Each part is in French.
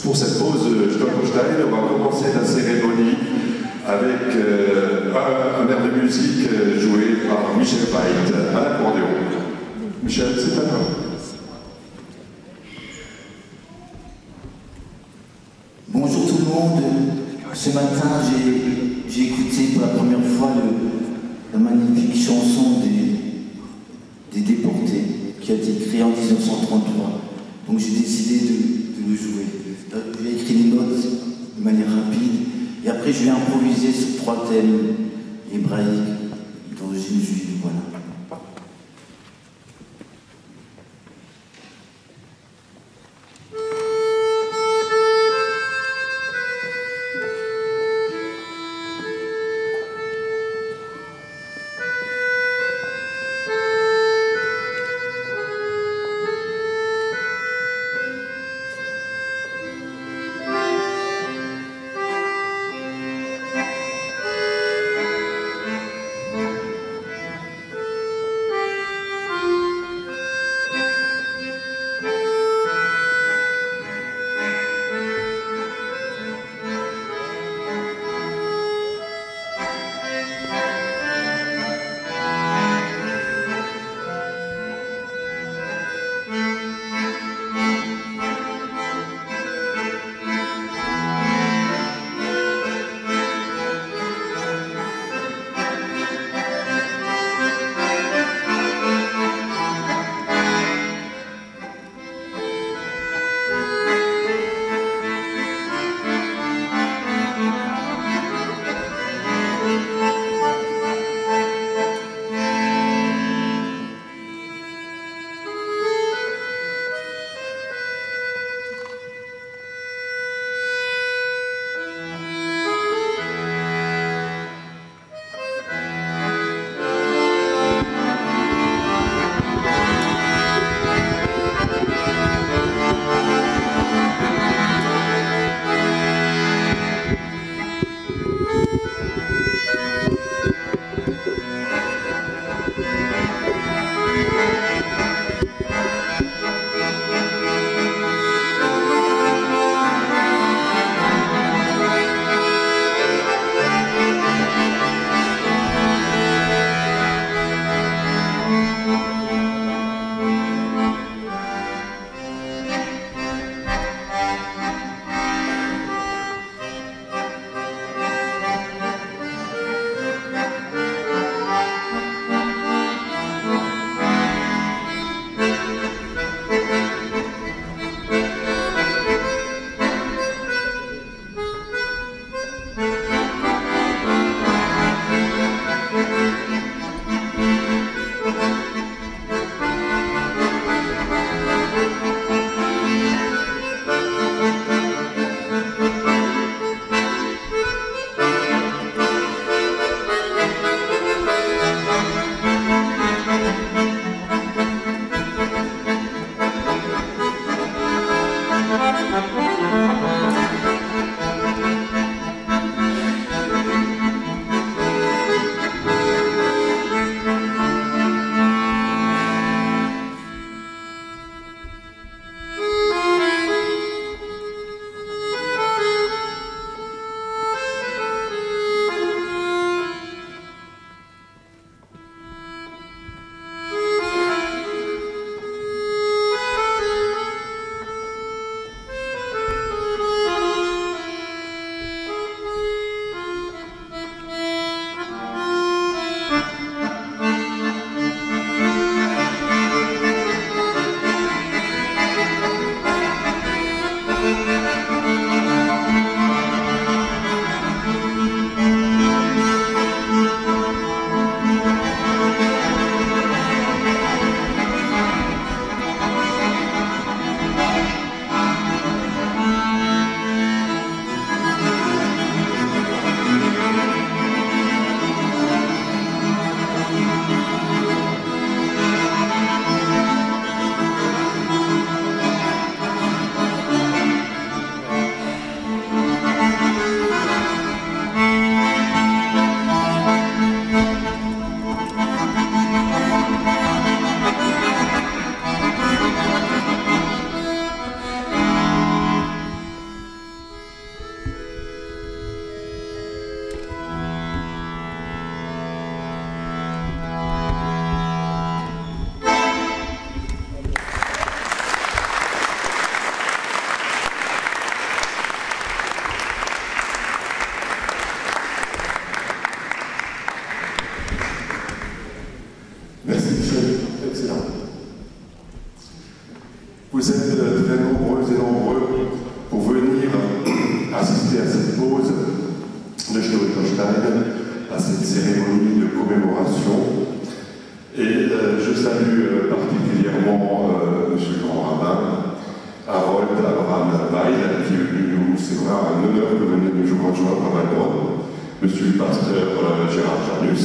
Pour cette pause Stolperstein, on va commencer la cérémonie avec un air de musique joué par Michel Veit à l'accordéon. Michel, c'est à toi. Bonjour tout le monde. Ce matin, j'ai écouté pour la première fois la magnifique chanson des Déportés, qui a été créée en 1933. Donc j'ai décidé de le jouer. J'ai écrit les notes de manière rapide, et après je vais improviser sur 3 thèmes hébraïques d'origine juive. Voilà. êtes très nombreuses et nombreux pour venir assister à cette pause de Stolperstein, à cette cérémonie de commémoration. Et je salue particulièrement M. le grand rabbin Harold Abraham Weil, qui est venu nous, c'est vrai, un honneur de venir nous rejoindre à Valbonne, M. le pasteur Gérard Janus,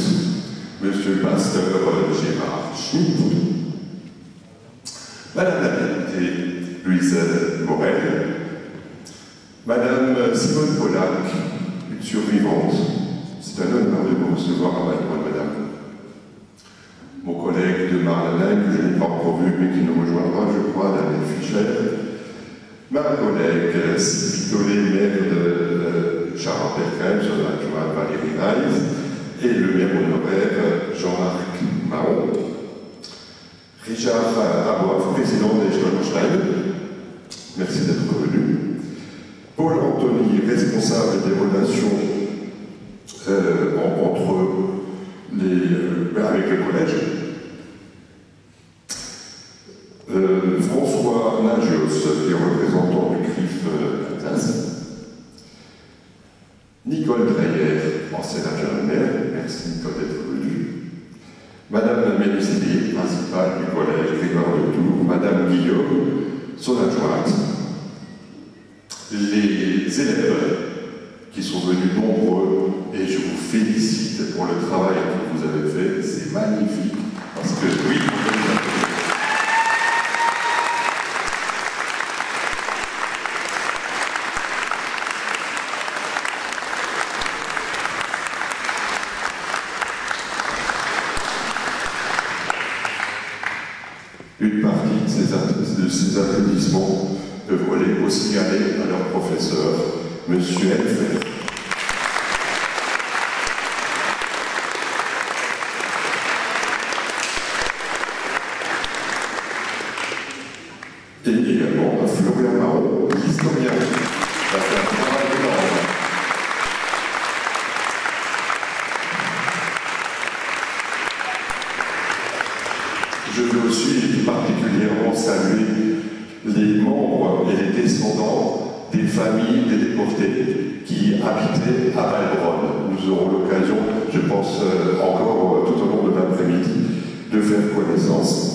M. le pasteur Gérard Schmitt, Madame la députée Louise Morel, Madame Simone Pollack, une survivante. C'est un honneur de vous recevoir à Valbonne, Madame. Mon collègue de Marlin, que je n'ai pas encore vu, mais qui nous rejoindra, je crois, Daniel Fischer. Ma collègue Sylvie Tollet, maire de Charles-Perquin, son adjointe Valérie Reis, et le maire honoraire Jean-Marc Mahon. Richard Aboif, président des Stolperstein, merci d'être venu. Paul Anthony, responsable des relations avec le collège. François Nagios, qui est représentant du CRIF d'Alsace. Nicole Dreyer, ancienne infirmière, merci Nicole d'être venue. Madame Mélussélier, principale du collège Grégoire de Tours. Madame Guillaume, son adjointe. Les élèves qui sont venus nombreux, et je vous félicite pour le travail que vous avez fait, c'est magnifique, parce que oui, une partie de ces applaudissements peuvent aller aussi aller à leur professeur, M. Elfer. Et également à Florian Marron, l'historien, qui a fait un travail énorme. Je veux aussi particulièrement saluer les membres et les descendants des familles des déportés qui habitaient à Valbonne. Nous aurons l'occasion, je pense encore tout au long de l'après-midi, de faire connaissance.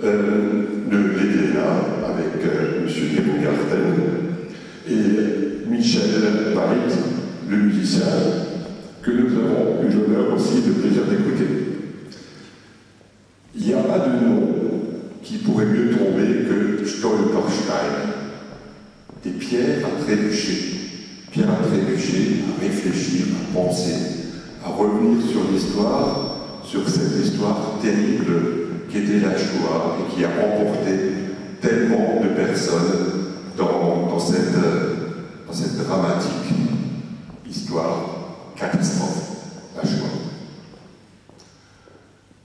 De l'EDNA avec M. Guillaume Garten et Michel Barit, le musicien, que nous avons eu l'honneur aussi de plaisir d'écouter. Il n'y a pas de nom qui pourrait mieux tomber que Stolperstein. Des pierres à trébucher, à réfléchir, à penser, à revenir sur l'histoire, sur cette histoire terrible qui était la Shoah et qui a emporté tellement de personnes dans cette dramatique histoire, catastrophe, la Shoah.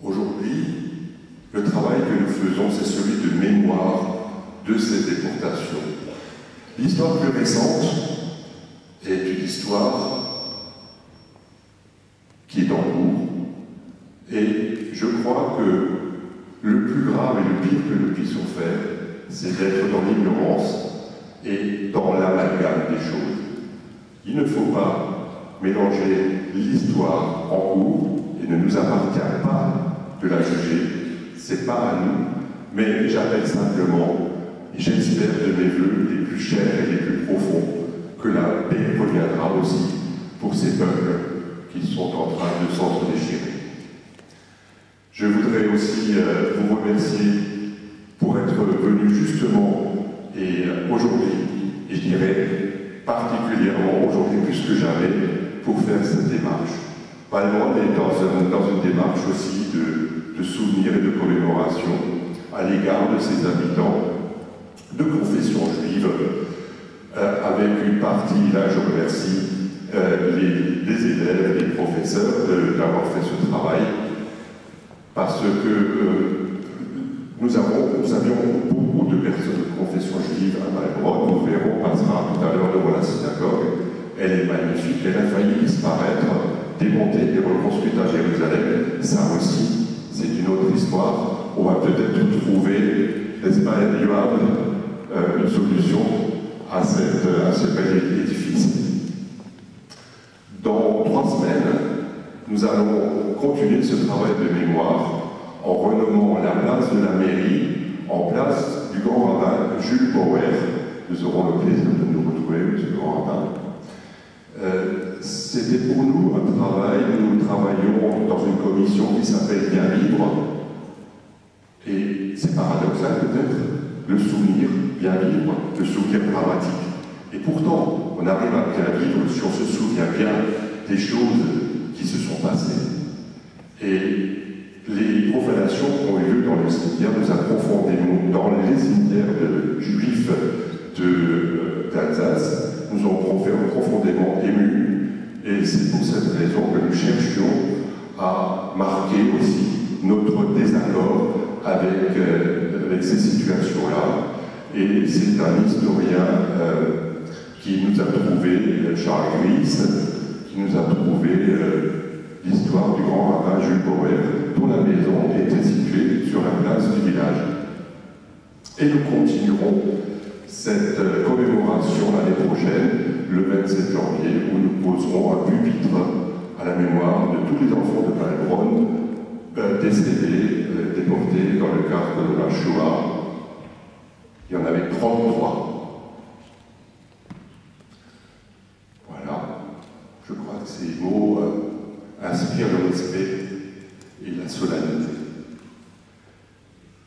Aujourd'hui, le travail que nous faisons, c'est celui de mémoire de ces déportations. L'histoire plus récente est une histoire qui est en cours, et je crois que le plus grave et le pire que nous puissions faire, c'est d'être dans l'ignorance et dans l'amalgame des choses. Il ne faut pas mélanger l'histoire en cours, et ne nous appartient pas de la juger, c'est pas à nous, mais j'appelle simplement, et j'espère de mes vœux les plus chers et les plus profonds, que la paix reviendra aussi pour ces peuples qui sont en train de s'entre-déchirer. Je voudrais aussi vous remercier pour être venu justement et aujourd'hui, et je dirais particulièrement aujourd'hui plus que jamais, pour faire cette démarche. Valbonne est dans une démarche aussi de souvenir et de commémoration à l'égard de ses habitants de confession juive, avec une partie, là je remercie les élèves et les professeurs d'avoir fait ce travail, parce que nous avions beaucoup de personnes de confession juive à Valbonne. Nous verrons, on passera tout à l'heure devant la synagogue. Elle est magnifique, elle a failli disparaître, démontée et reconstruite à Jérusalem. Ça aussi, c'est une autre histoire. On va peut-être trouver, n'est-ce pas, pas du Havre une solution à ce bel édifice. Dans 3 semaines, nous allons continuer ce travail de mémoire en renommant la place de la mairie en place du grand rabbin Jules Bauer. Nous aurons le plaisir de nous retrouver, monsieur le grand rabbin. C'était pour nous un travail, nous travaillons dans une commission qui s'appelle Bien Vivre. Et c'est paradoxal peut-être, le souvenir, bien vivre, le souvenir dramatique. Et pourtant, on arrive à bien vivre si on se souvient bien des choses qui se sont passées. Et les profanations qui ont eu lieu dans le cimetière nous a profondément, dans les cimetières juifs d'Alsace, nous ont profondément émus. Et c'est pour cette raison que nous cherchions à marquer aussi notre désaccord avec ces situations-là. Et c'est un historien qui nous a trouvé, Charles Gris, qui nous a trouvé l'histoire du grand rabbin Jules Bauer, dont la maison était située sur la place du village. Et nous continuerons cette commémoration l'année prochaine, le 27 janvier, où nous poserons un pupitre à la mémoire de tous les enfants de Heilbronn décédés, déportés dans le cadre de la Shoah. Il y en avait 33. Voilà. Je crois que ces mots inspirent le respect et la solennité.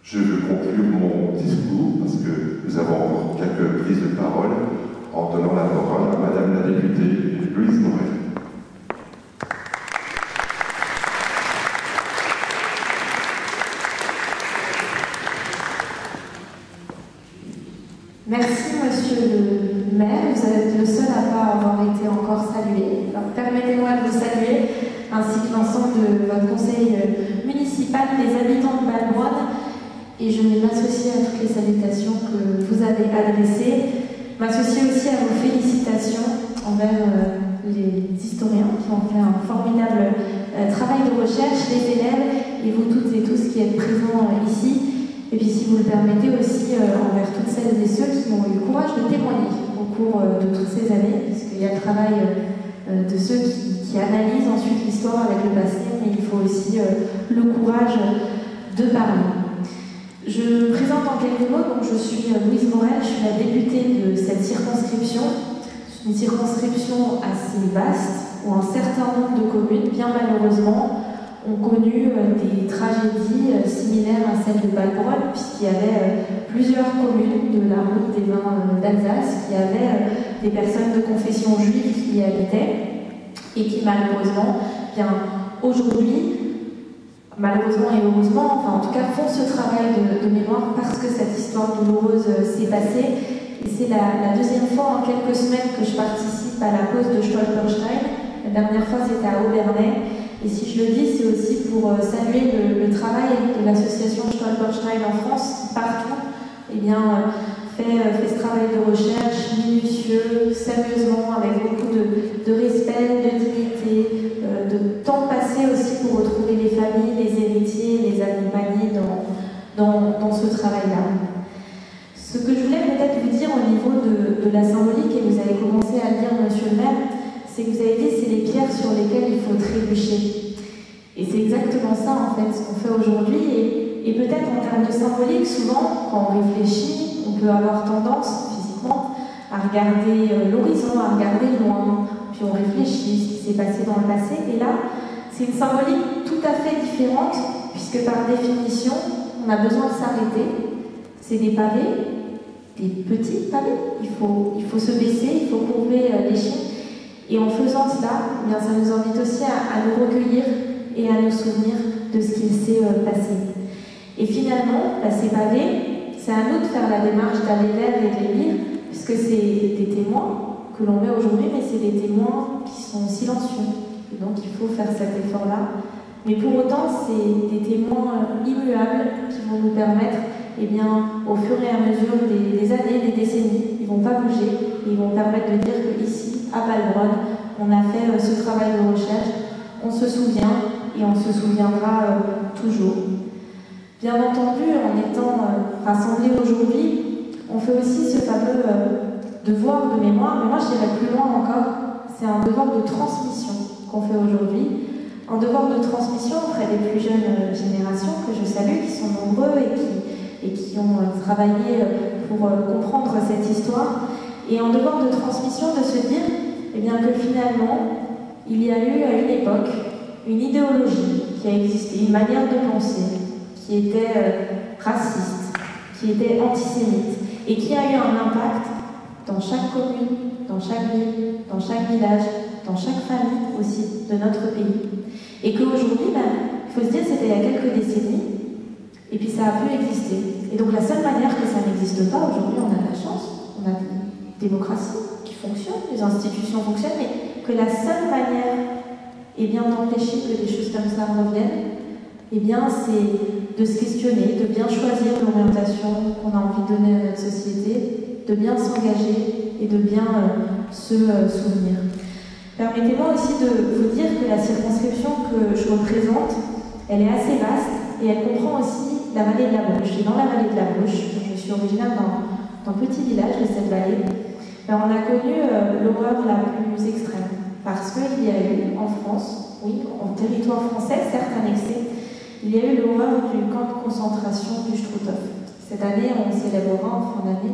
Je veux conclure mon discours parce que nous avons encore quelques prises de parole en donnant la parole à Madame la députée Louise Morel. Merci, monsieur le maire. Vous êtes le seul à ne pas avoir été encore salué. Alors, permettez-moi de vous saluer, ainsi que l'ensemble de votre conseil municipal, les habitants de Heilbronn, et je vais m'associer à toutes les salutations que vous avez adressées, m'associer aussi à vos félicitations envers les historiens qui ont fait un formidable travail de recherche, les élèves, et vous toutes et tous qui êtes présents ici. Et puis, si vous le permettez aussi, envers toutes celles et ceux qui ont eu le courage de témoigner au cours de toutes ces années, puisqu'il y a le travail de ceux qui analysent ensuite l'histoire avec le passé, mais il faut aussi le courage de parler. Je me présente en quelques mots, donc je suis Louise Morel, je suis la députée de cette circonscription. C'est une circonscription assez vaste, où un certain nombre de communes, bien malheureusement, ont connu des tragédies similaires à celles de Heilbronn, puisqu'il y avait plusieurs communes de la route des vins d'Alsace qui avaient des personnes de confession juive qui y habitaient et qui malheureusement, bien aujourd'hui, malheureusement et heureusement, enfin en tout cas font ce travail de mémoire parce que cette histoire douloureuse s'est passée. Et c'est la deuxième fois en quelques semaines que je participe à la cause de Stolperstein. La dernière fois c'était à Obernai. Et si je le dis, c'est aussi pour saluer le travail de l'association Stolperstein en France, qui partout fait ce travail de recherche minutieux, sérieusement, avec beaucoup de respect, de dignité, de temps passé aussi pour retrouver les familles, les héritiers, les accompagner dans ce travail-là. Ce que je voulais peut-être vous dire au niveau de la symbolique, et vous avez commencé à le dire, monsieur le maire, c'est que vous avez dit c'est les pierres sur lesquelles il faut trébucher. Et c'est exactement ça en fait ce qu'on fait aujourd'hui. Et peut-être en termes de symbolique, souvent quand on réfléchit, on peut avoir tendance physiquement à regarder l'horizon, à regarder loin, puis on réfléchit ce qui s'est passé dans le passé. Et là, c'est une symbolique tout à fait différente, puisque par définition, on a besoin de s'arrêter. C'est des pavés, des petits pavés. Il faut se baisser, il faut courber les chines. Et en faisant cela, eh bien, ça nous invite aussi à nous recueillir et à nous souvenir de ce qu'il s'est passé. Et finalement, ces pavés, c'est à nous de faire la démarche d'aller vers et de les lire, puisque c'est des témoins que l'on met aujourd'hui, mais c'est des témoins qui sont silencieux. Et donc il faut faire cet effort-là. Mais pour autant, c'est des témoins immuables qui vont nous permettre, eh bien, au fur et à mesure des années, des décennies, ils ne vont pas bouger, et ils vont permettre de dire qu'ici, à Heilbronn, on a fait ce travail de recherche, on se souvient et on se souviendra toujours. Bien entendu, en étant rassemblés aujourd'hui, on fait aussi ce fameux devoir de mémoire, mais moi je dirais plus loin encore, c'est un devoir de transmission qu'on fait aujourd'hui. Un devoir de transmission auprès des plus jeunes générations que je salue, qui sont nombreux et qui ont travaillé pour comprendre cette histoire. Et un devoir de transmission de se dire eh bien, que finalement, il y a eu à une époque une idéologie qui a existé, une manière de penser qui était raciste, qui était antisémite et qui a eu un impact dans chaque commune, dans chaque ville, dans chaque village, dans chaque famille aussi de notre pays. Et qu'aujourd'hui, il faut se dire, c'était il y a quelques décennies, et puis ça a pu exister. Et donc la seule manière que ça n'existe pas, aujourd'hui on a la chance, on a une démocratie qui fonctionne, les institutions fonctionnent, mais que la seule manière d'empêcher que des choses comme ça reviennent, c'est de se questionner, de bien choisir l'orientation qu'on a envie de donner à notre société, de bien s'engager et de bien se souvenir. Permettez-moi aussi de vous dire que la circonscription que je représente, elle est assez vaste et elle comprend aussi la vallée de la Bruche. Et dans la vallée de la Bruche, je suis originaire d'un petit village de cette vallée, on a connu l'horreur la plus extrême. Parce qu'il y a eu en France, oui, en territoire français, certes annexé, il y a eu l'horreur du camp de concentration du Struthof. Cette année, on célébrera en fin d'année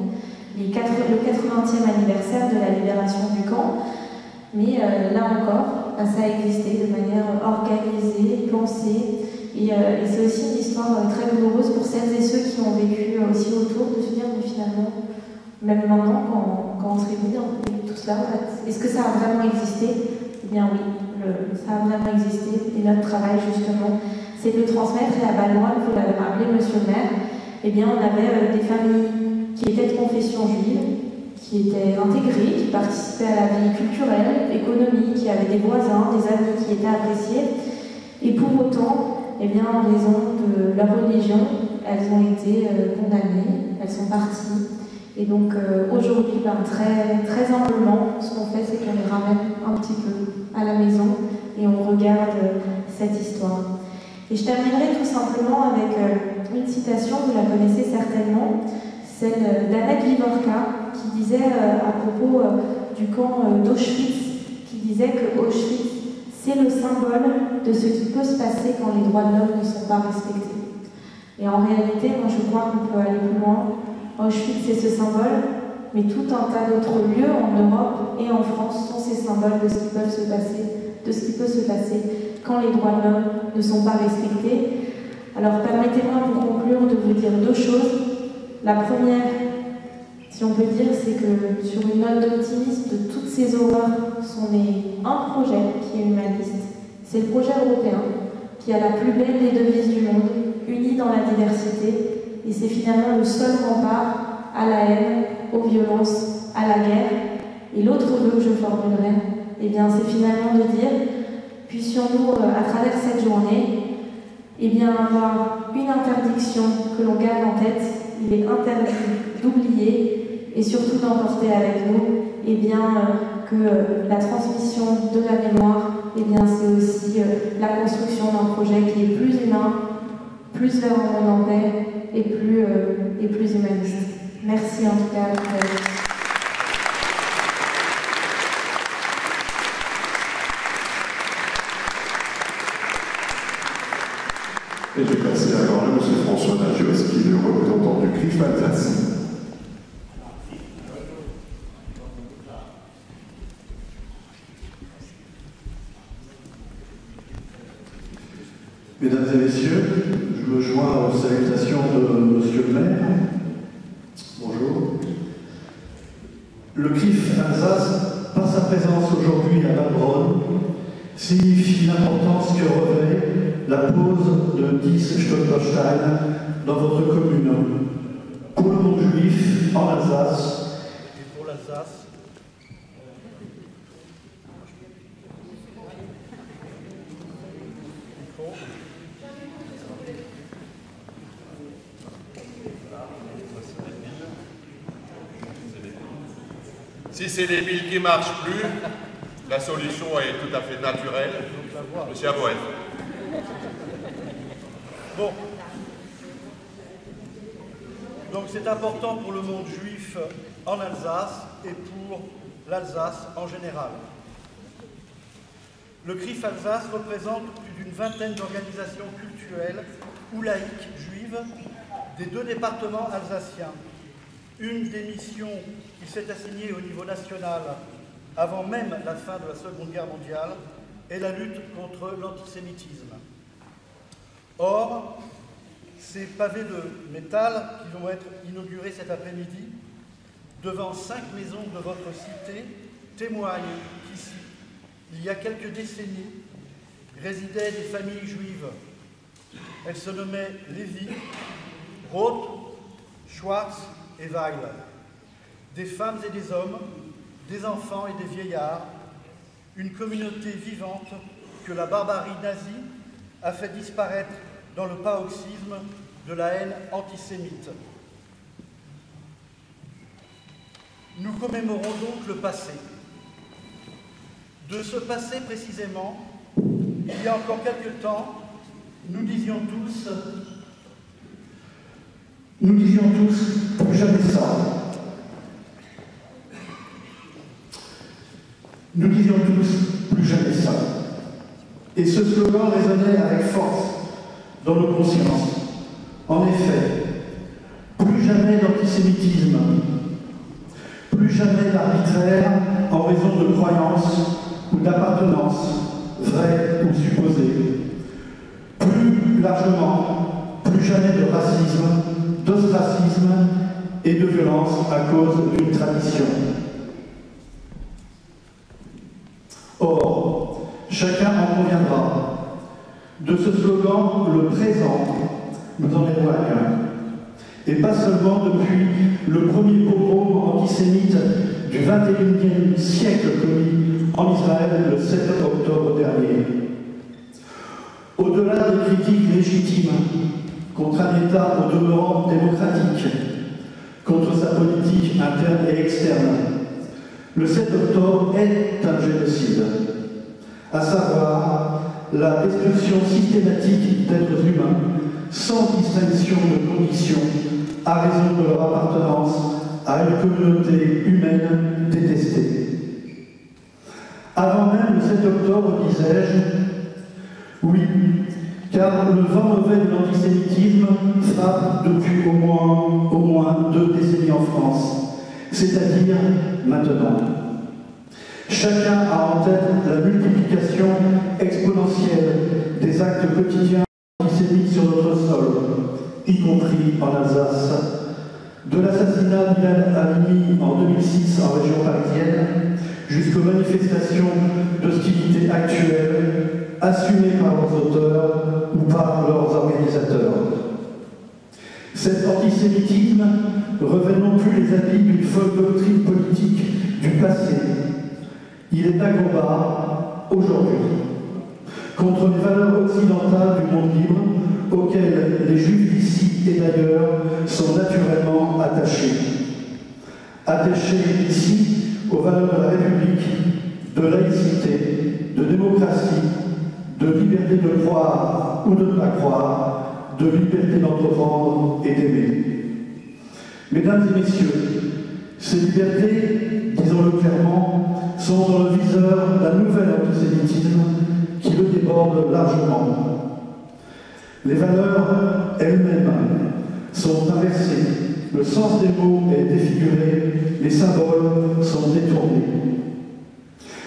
le 80e anniversaire de la libération du camp. Mais là encore, ça a existé de manière organisée, pensée, et c'est aussi une histoire très douloureuse pour celles et ceux qui ont vécu aussi autour, de se dire, mais finalement, même maintenant, quand on se réunit, tout cela, est-ce que ça a vraiment existé? Eh bien oui, ça a vraiment existé, et notre travail justement, c'est de le transmettre, et à Balmoine, vous l'avez rappelé, monsieur le maire, eh bien on avait des familles qui étaient de confession juive, qui étaient intégrés, qui participaient à la vie culturelle, économique, qui avaient des voisins, des amis qui étaient appréciés. Et pour autant, eh bien, en raison de leur religion, elles ont été condamnées, elles sont parties. Et donc aujourd'hui, très, très humblement, ce qu'on fait, c'est qu'on les ramène un petit peu à la maison et on regarde cette histoire. Et je terminerai tout simplement avec une citation, vous la connaissez certainement, celle d'Annette Vivorka, qui disait à propos du camp d'Auschwitz, qui disait que Auschwitz, c'est le symbole de ce qui peut se passer quand les droits de l'homme ne sont pas respectés. Et en réalité, moi je crois qu'on peut aller plus loin. Auschwitz, c'est ce symbole, mais tout un tas d'autres lieux en Europe et en France sont ces symboles de ce qui peut se passer, quand les droits de l'homme ne sont pas respectés. Alors permettez-moi pour conclure de vous dire deux choses. La première, si on peut dire, c'est que sur une note d'optimisme de toutes ces horreurs sont nés un projet qui est humaniste. C'est le projet européen qui a la plus belle des devises du monde, unie dans la diversité, et c'est finalement le seul rempart à la haine, aux violences, à la guerre. Et l'autre vœu que je formulerai, eh bien, c'est finalement de dire, puissions-nous, à travers cette journée, eh bien, avoir une interdiction que l'on garde en tête. Il est interdit d'oublier et surtout d'emporter avec nous eh bien, que la transmission de la mémoire, eh bien, c'est aussi la construction d'un projet qui est plus humain, plus vers un monde en paix et plus humaniste. Merci en tout cas. Et je passe la parole à M. François Nagios, qui est le représentant du CRIF Alsace. Mesdames et messieurs, je me joins aux salutations de monsieur le maire. Bonjour. Le CRIF Alsace, par sa présence aujourd'hui à Balbronn, signifie l'importance que revêt la pose de Dietz Stolperstein dans votre commune, pour le monde juif en Alsace et pour l'Alsace. Si c'est les billes qui ne marchent plus, la solution est tout à fait naturelle. Monsieur Aboel. Bon. Donc c'est important pour le monde juif en Alsace et pour l'Alsace en général. Le CRIF Alsace représente plus d'une vingtaine d'organisations culturelles ou laïques juives des 2 départements alsaciens. Une des missions qui s'est assignée au niveau national avant même la fin de la Seconde Guerre mondiale est la lutte contre l'antisémitisme. Or, ces pavés de métal qui vont être inaugurés cet après-midi devant 5 maisons de votre cité témoignent qu'ici, il y a quelques décennies, résidaient des familles juives. Elles se nommaient Lévi, Roth, Schwartz et Weil. Des femmes et des hommes, des enfants et des vieillards, une communauté vivante que la barbarie nazie a fait disparaître dans le paroxysme de la haine antisémite. Nous commémorons donc le passé. De ce passé précisément, il y a encore quelque temps, nous disions tous, plus jamais ça. Nous disions tous, plus jamais ça. Et ce slogan résonnait avec force dans nos consciences. En effet, plus jamais d'antisémitisme, plus jamais d'arbitraire en raison de croyances ou d'appartenance, vraies ou supposées. Plus largement, plus jamais de racisme, d'ostracisme et de violence à cause d'une tradition. Or, chacun en conviendra, de ce slogan, le présent nous en éloigne. Et pas seulement depuis le premier pogrom antisémite du XXIe siècle commis en Israël le 7 octobre dernier. Au-delà des critiques légitimes contre un État au demeurant démocratique, contre sa politique interne et externe, le 7 octobre est un génocide, à savoir la destruction systématique d'êtres humains sans distinction de conditions à raison de leur appartenance à une communauté humaine détestée. Avant même le 7 octobre, disais-je, oui, car le vent mauvais de l'antisémitisme frappe depuis au moins 2 décennies en France, c'est-à-dire maintenant. Chacun a en tête la multiplication exponentielle des actes quotidiens antisémites sur notre sol, y compris en Alsace. De l'assassinat d'Ilan Halimi en 2006 en région parisienne, jusqu'aux manifestations d'hostilité actuelles, assumées par leurs auteurs ou par leurs organisateurs. Cet antisémitisme revêt non plus les habits d'une folle doctrine politique du passé. Il est un combat aujourd'hui contre les valeurs occidentales du monde libre auxquelles les Juifs d'ici et d'ailleurs sont naturellement attachés. Attachés ici aux valeurs de la République, de laïcité, de démocratie, de liberté de croire ou de ne pas croire, de liberté d'entreprendre et d'aimer. Mesdames et messieurs, ces libertés, disons-le clairement, sont dans le viseur d'un nouvel antisémitisme qui le déborde largement. Les valeurs elles-mêmes sont inversées, le sens des mots est défiguré, les symboles sont détournés.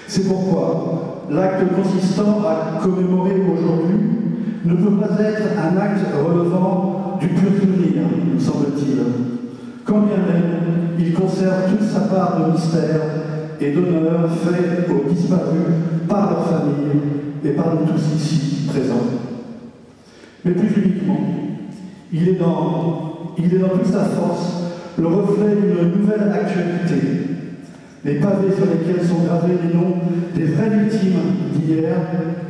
C'est pourquoi l'acte consistant à commémorer aujourd'hui ne peut pas être un acte relevant du pur souvenir, nous semble-t-il, quand bien même il conserve toute sa part de mystère et d'honneur fait aux disparus par leur famille et par nous tous ici présents. Mais plus uniquement, il est dans toute sa force le reflet d'une nouvelle actualité. Les pavés sur lesquels sont gravés les noms des vraies victimes d'hier,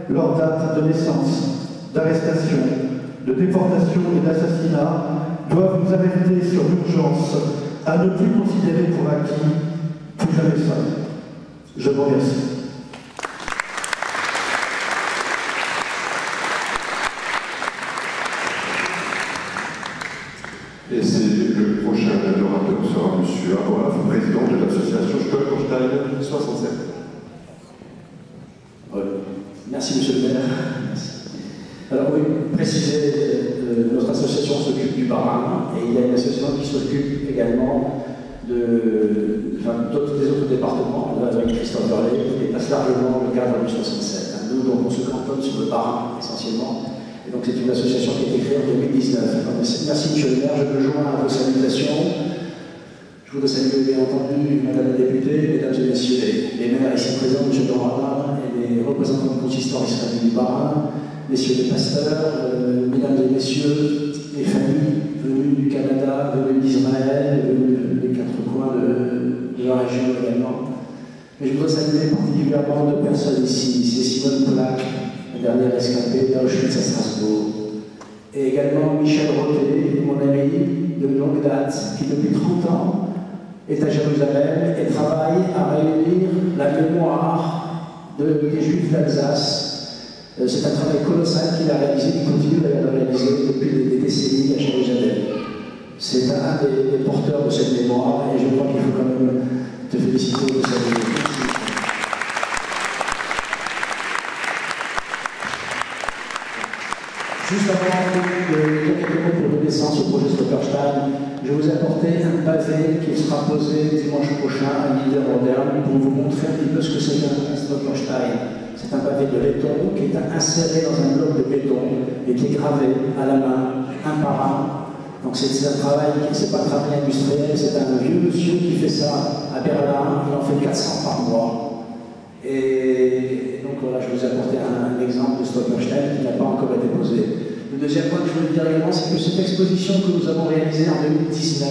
leur date de naissance, d'arrestation, de déportation et d'assassinat doivent nous alerter sur l'urgence à ne plus considérer pour acquis plus jamais ça. Je vous remercie. Et c'est le 67. Oui. Merci, monsieur le maire. Merci. Alors, oui, préciser, notre association s'occupe du Bas-Rhin et il y a une association qui s'occupe également des autres départements, là, avec Christophe Verlet, qui passe largement le cadre du 67. Nous, donc, on se cantonne sur le Bas-Rhin essentiellement. Et donc, c'est une association qui a été créée en 2019. Alors, merci, monsieur le maire, je me joins à vos salutations. Je voudrais saluer, bien entendu, madame la députée, mesdames et messieurs les maires ici présents, monsieur Dorana, et les représentants du consistoire israélien du Bas-Rhin, messieurs les pasteurs, mesdames et messieurs, les familles venues du Canada, venues d'Israël, venues des quatre coins de la région également. Mais je voudrais saluer particulièrement deux personnes ici. C'est Simone Polak, la dernière escapée d'Auschwitz à Strasbourg, et également Michel Roté, mon ami de longue date, qui depuis 30 ans est à Jérusalem et travaille à réunir la mémoire des Juifs d'Alsace. C'est un travail colossal qu'il a réalisé, qu'il continue d'ailleurs de réaliser depuis des décennies à Jérusalem. C'est un des porteurs de cette mémoire et je crois qu'il faut quand même te féliciter de ça. Juste avant de quelques mots pour donner sens au projet Stolperstein, je vous ai apporté un pavé qui sera posé dimanche prochain à l'Idée moderne pour vous montrer un petit peu ce que c'est qu'un Stolperstein. C'est un pavé de béton qui est inséré dans un bloc de béton et qui est gravé à la main, un par un. Donc c'est un travail, c'est pas un travail industriel, c'est un vieux monsieur qui fait ça à Berlin, il en fait 400 par mois. Et donc voilà, je vous ai apporté un exemple de Stolperstein qui n'a pas encore été posé. Le deuxième point que je voulais dire également, c'est que cette exposition que nous avons réalisée en 2019,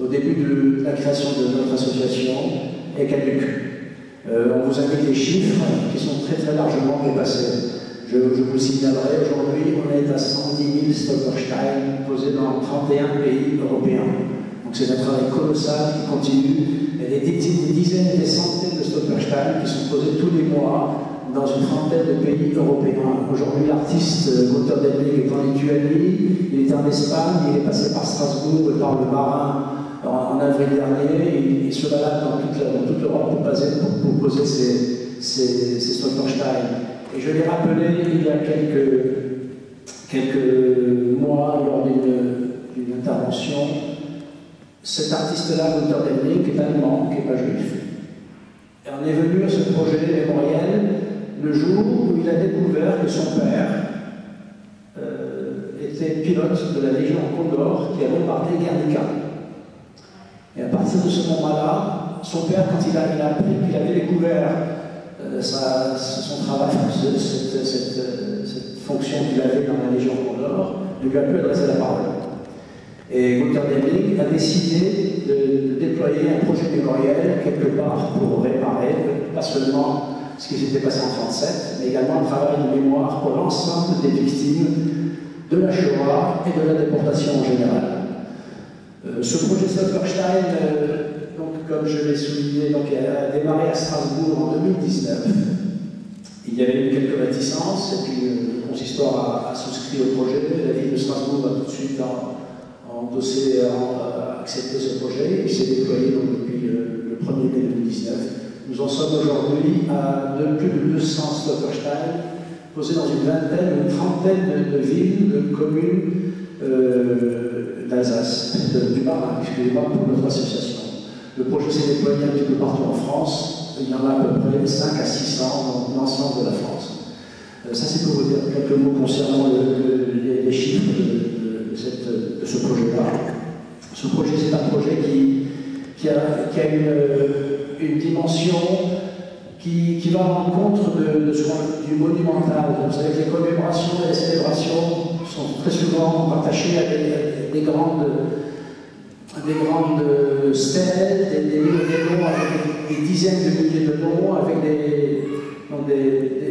au début de la création de notre association, est caduque. On vous indique des chiffres qui sont très très largement dépassés. Je vous le signalerai, aujourd'hui, on est à 110 000 Stolperstein posés dans 31 pays européens. Donc c'est un travail colossal qui continue. Il y a des dizaines et des centaines de Stolperstein qui sont posés tous les mois dans une trentaine de pays européens. Aujourd'hui, l'artiste Gunter Demnig est en Lituanie, il est en Espagne, il est passé par Strasbourg et par le Bas-Rhin en avril dernier, il se balade dans toute l'Europe pour poser ses Stolperstein. Et je l'ai rappelé il y a quelques mois lors d'une intervention, cet artiste-là, Gunter Demnig, qui est allemand, qui n'est pas juif. Et on est venu à ce projet mémoriel le jour où il a découvert que son père était pilote de la Légion Condor qui a bombardé Guernica. Et à partir de ce moment-là, son père, quand il a appris qu'il avait découvert son travail, cette fonction qu'il avait dans la Légion Condor, lui a pu adresser la parole. Et Gunter Demnig a décidé de déployer un projet mémoriel quelque part pour réparer, pas seulement ce qui s'était passé en 1937, mais également un travail de mémoire pour l'ensemble des victimes de la Shoah et de la déportation en général. Ce projet Stolperstein, donc, comme je l'ai souligné, donc, a démarré à Strasbourg en 2019. Il y avait eu quelques réticences, et puis le consistoire a souscrit au projet. La ville de Strasbourg a tout de suite endossé, accepté ce projet. Il s'est déployé donc, depuis le 1er mai 2019. Nous en sommes aujourd'hui à plus de 200 Stolperstein posés dans une vingtaine, une trentaine de villes, de communes d'Alsace, du Bas-Rhin, excusez-moi, pour notre association. Le projet s'est déployé un petit peu partout en France. Il y en a à peu près 5 à 600 dans l'ensemble de la France. Ça, c'est pour vous dire quelques mots concernant les chiffres de ce projet-là. Ce projet, c'est un projet qui a une dimension qui va à l'encontre du monumental. Vous savez que les commémorations et les célébrations sont très souvent rattachées à des grandes stèles, des noms avec des dizaines de milliers de noms, avec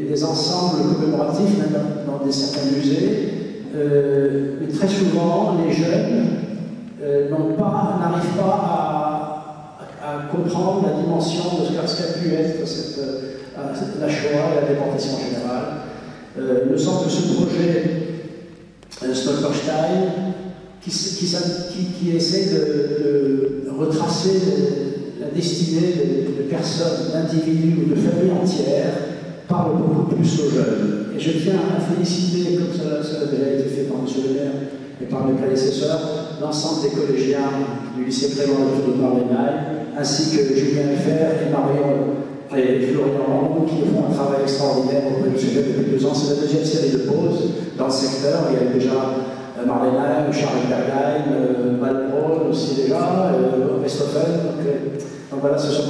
des ensembles commémoratifs, même dans certains musées. Mais très souvent, les jeunes n'arrivent pas à comprendre la dimension de ce qu'a pu être la Shoah et la déportation en général. Il me semble que ce projet Stolperstein, qui essaie de retracer la la destinée de personnes, d'individus ou de familles entières parle beaucoup plus aux jeunes. Et je tiens à féliciter, comme ça a déjà été fait par M. le maire et par mes prédécesseurs, l'ensemble des collégiens du lycée Grégoire de Marlenaille, ainsi que Julien Lefebvre et Marion et Florian Landon, qui font un travail extraordinaire auprès de ces jeunes depuis 2 ans. C'est la deuxième série de pauses dans le secteur. Il y a déjà Marlenaille, Charles Bergheim, Malbronn aussi déjà, Westhoffen. Donc voilà, ce sont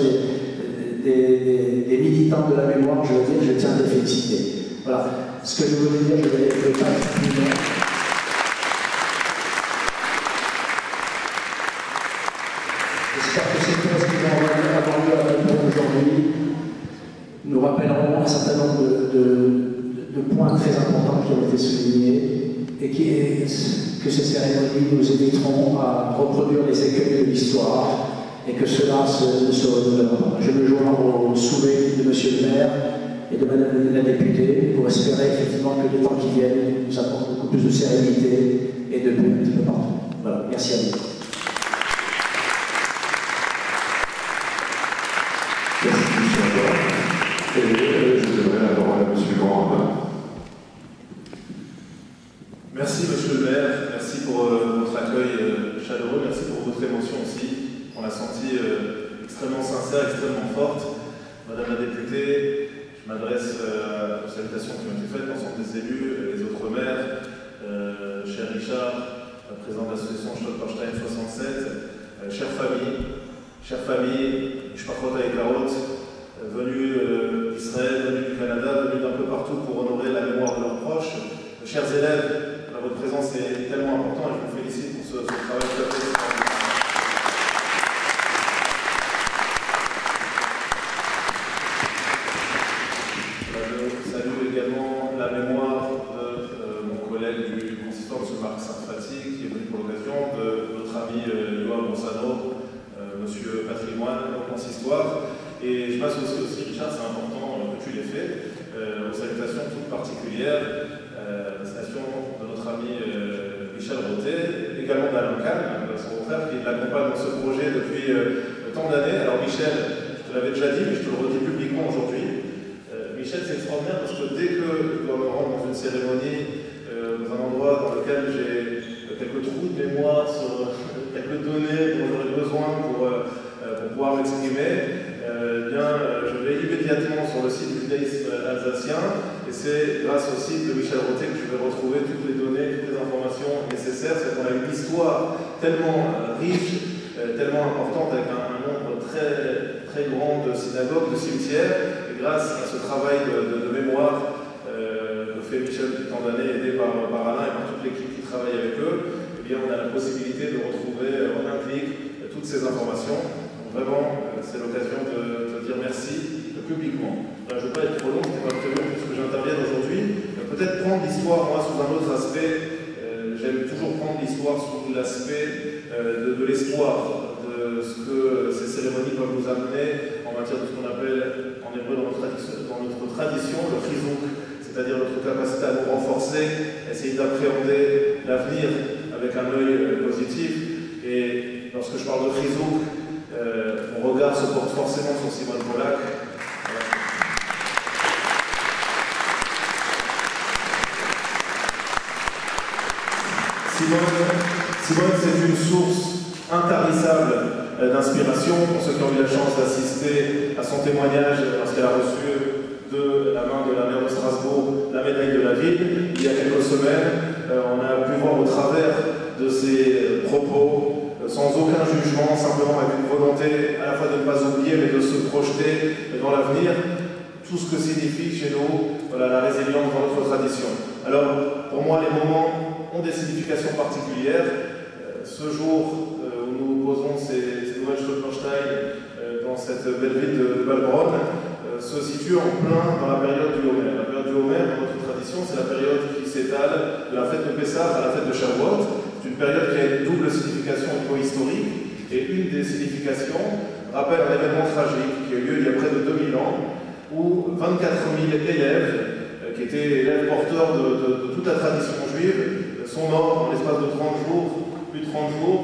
des militants de la mémoire, je veux dire, je tiens à les féliciter. Voilà, ce que je voulais dire, je vais pas plus loin. J'espère que ces choses qui vont avoir lieu à Melbourne aujourd'hui nous rappelleront un certain nombre de points très importants qui ont été soulignés et que ces cérémonies nous éviteront à reproduire les écueils de l'histoire et que cela ne se renouvellera. Je me joins au souhait de M. le maire et de Mme la députée pour espérer effectivement que les temps qui viennent nous apportent beaucoup plus de sérénité et de paix un petit peu partout. Voilà, merci à vous. Merci, M. Et je donnerai la parole à M. Grand. Merci, Monsieur le maire. Merci pour votre accueil chaleureux. Merci pour votre émotion aussi. On l'a senti extrêmement sincère, extrêmement forte. Madame la députée, je m'adresse aux salutations qui ont été faites, l'ensemble des élus, les autres maires, cher Richard, président de l'association Stolperstein 67, chère famille, Mishpachot Haïkarot, venus d'Israël, venus du Canada, venus d'un peu partout pour honorer la mémoire de leurs proches, chers élèves, votre présence est tellement importante et je vous félicite pour ce travail que vous avez fait. Et je m'associe aussi, Richard, c'est important que tu l'aies fait, aux salutations toutes particulières, la salutation de notre ami Michel Rotet, également d'Alain Kahn, son frère, qui l'accompagne dans ce projet depuis tant d'années. Alors Michel, je te l'avais déjà dit, mais je te le redis publiquement aujourd'hui. Michel, c'est extraordinaire parce que dès que je dois me rendre dans une cérémonie, dans un endroit dans lequel j'ai quelques trous de mémoire sur quelques données dont j'aurais besoin pour pouvoir m'exprimer, je vais immédiatement sur le site du judaïsme alsacien et c'est grâce au site de Michel Rotet que je vais retrouver toutes les données, toutes les informations nécessaires. C'est qu'on a une histoire tellement riche, tellement importante avec un nombre très, très grand de synagogues, de cimetières, et grâce à ce travail de mémoire que fait Michel depuis tant d'années, aidé par Alain et par toute l'équipe qui travaille avec eux, eh bien, on a la possibilité de retrouver en un clic toutes ces informations. Vraiment, c'est l'occasion de te dire merci publiquement. Je ne veux pas être trop long, c'est pas prévu en plus que j'intervienne aujourd'hui. Peut-être prendre l'histoire, moi, sous un autre aspect. J'aime toujours prendre l'histoire sous l'aspect de l'espoir, de ce que ces cérémonies peuvent nous amener en matière de ce qu'on appelle en hébreu dans notre tradition, le chizouk, c'est-à-dire notre capacité à nous renforcer, essayer d'appréhender l'avenir avec un œil positif. Et lorsque je parle de chizouk, mon regard se porte forcément sur Simone Pollack. Simone, c'est une source intarissable d'inspiration pour ceux qui ont eu la chance d'assister à son témoignage lorsqu'elle a reçu de la main de la maire de Strasbourg la médaille de la ville. Il y a quelques semaines, on a pu voir au travers de ses propos, sans aucun jugement, simplement avec une volonté à la fois de ne pas oublier mais de se projeter dans l'avenir, tout ce que signifie chez nous la résilience dans notre tradition. Alors, pour moi, les moments ont des significations particulières. Ce jour où nous posons ces nouvelles Stolperstein dans cette belle ville de Balbronn se situe en plein dans la période du Homer. La période du Homer, dans notre tradition, c'est la période qui s'étale de la fête de Pessah à la fête de Shavuot. C'est une période qui a une double signification historique et une des significations rappelle un événement tragique qui a eu lieu il y a près de 2000 ans où 24 000 élèves qui étaient élèves porteurs de toute la tradition juive sont morts dans l'espace de 30 jours, plus de 30 jours,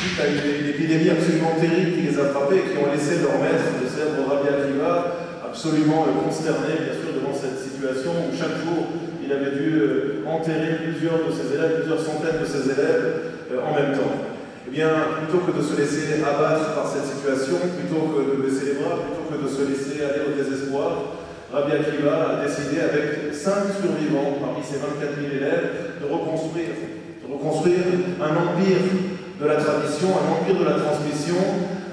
suite à une épidémie absolument terrible qui les a frappés et qui ont laissé leur maître, le célèbre Rabbi Akiva, absolument consterné, bien sûr, devant cette situation où chaque jour, il avait dû enterrer plusieurs de ses élèves, plusieurs centaines de ses élèves en même temps. Eh bien, plutôt que de se laisser abattre par cette situation, plutôt que de baisser les bras, plutôt que de se laisser aller au désespoir, Rabbi Akiva a décidé, avec 5 survivants parmi ses 24 000 élèves, de reconstruire un empire de la tradition, un empire de la transmission,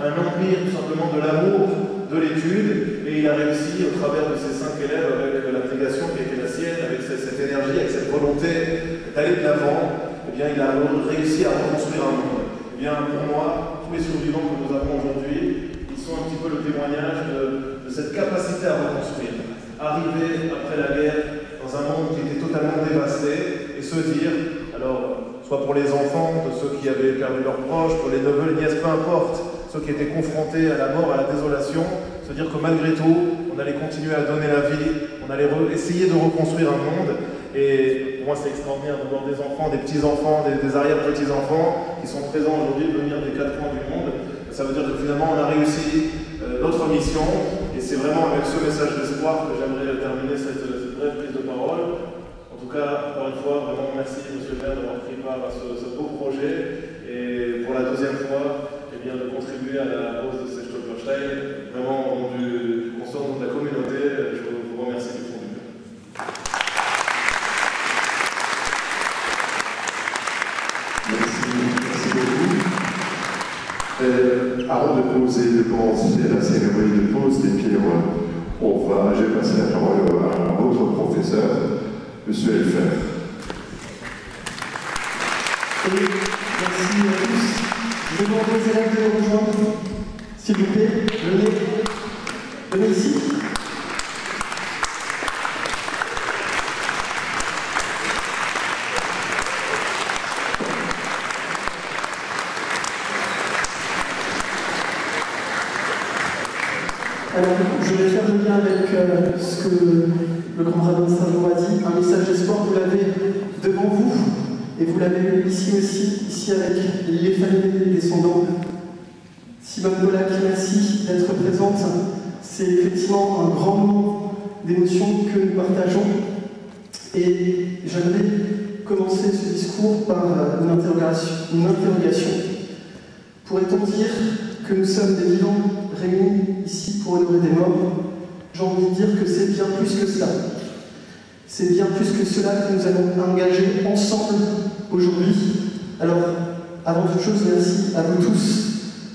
un empire tout simplement de l'amour de l'étude, et il a réussi au travers de ces 5 élèves, avec l'abnégation qui a été la sienne, avec cette énergie, avec cette volonté d'aller de l'avant, eh bien il a réussi à reconstruire un monde. Eh bien pour moi, tous les survivants que nous avons aujourd'hui, ils sont un petit peu le témoignage de cette capacité à reconstruire. Arriver après la guerre dans un monde qui était totalement dévasté et se dire, alors soit pour les enfants de ceux qui avaient perdu leurs proches, pour les neveux, les nièces, peu importe, ceux qui étaient confrontés à la mort, à la désolation, se dire que malgré tout, on allait continuer à donner la vie, on allait essayer de reconstruire un monde. Et pour moi, c'est extraordinaire de voir des enfants, des petits-enfants, des arrière-petits-enfants qui sont présents aujourd'hui, venir des 4 coins du monde. Ça veut dire que finalement, on a réussi notre mission. Et c'est vraiment avec ce message d'espoir que j'aimerais terminer cette brève prise de parole. En tout cas, encore une fois, vraiment merci, Monsieur le maire, d'avoir pris part à ce beau projet. Et pour la deuxième fois, eh bien, de contribuer à la hausse de ces Stolperstein. Vraiment, au nom du consort de la communauté, je vous remercie du fond du cœur. Merci beaucoup. Avant de commencer la cérémonie de pose des pierres, je vais passer la parole à votre professeur, M. Elfer. Merci à tous. Je demande aux élèves de nous rejoindre. S'il vous plaît, venez ici. Alors, je vais faire le lien avec ce que le grand rabbin Strasbourg a dit. Un message d'espoir, vous l'avez devant vous, et vous l'avez ici aussi, ici avec les familles des descendants. Simone Bolac, merci d'être présente. C'est effectivement un grand moment d'émotion que nous partageons. Et j'aimerais commencer ce discours par une interrogation. Pourrait-on dire que nous sommes des vivants réunis ici pour honorer des morts? J'ai envie de dire que c'est bien plus que cela. C'est bien plus que cela que nous allons engager ensemble aujourd'hui. Alors, avant toute chose, merci à vous tous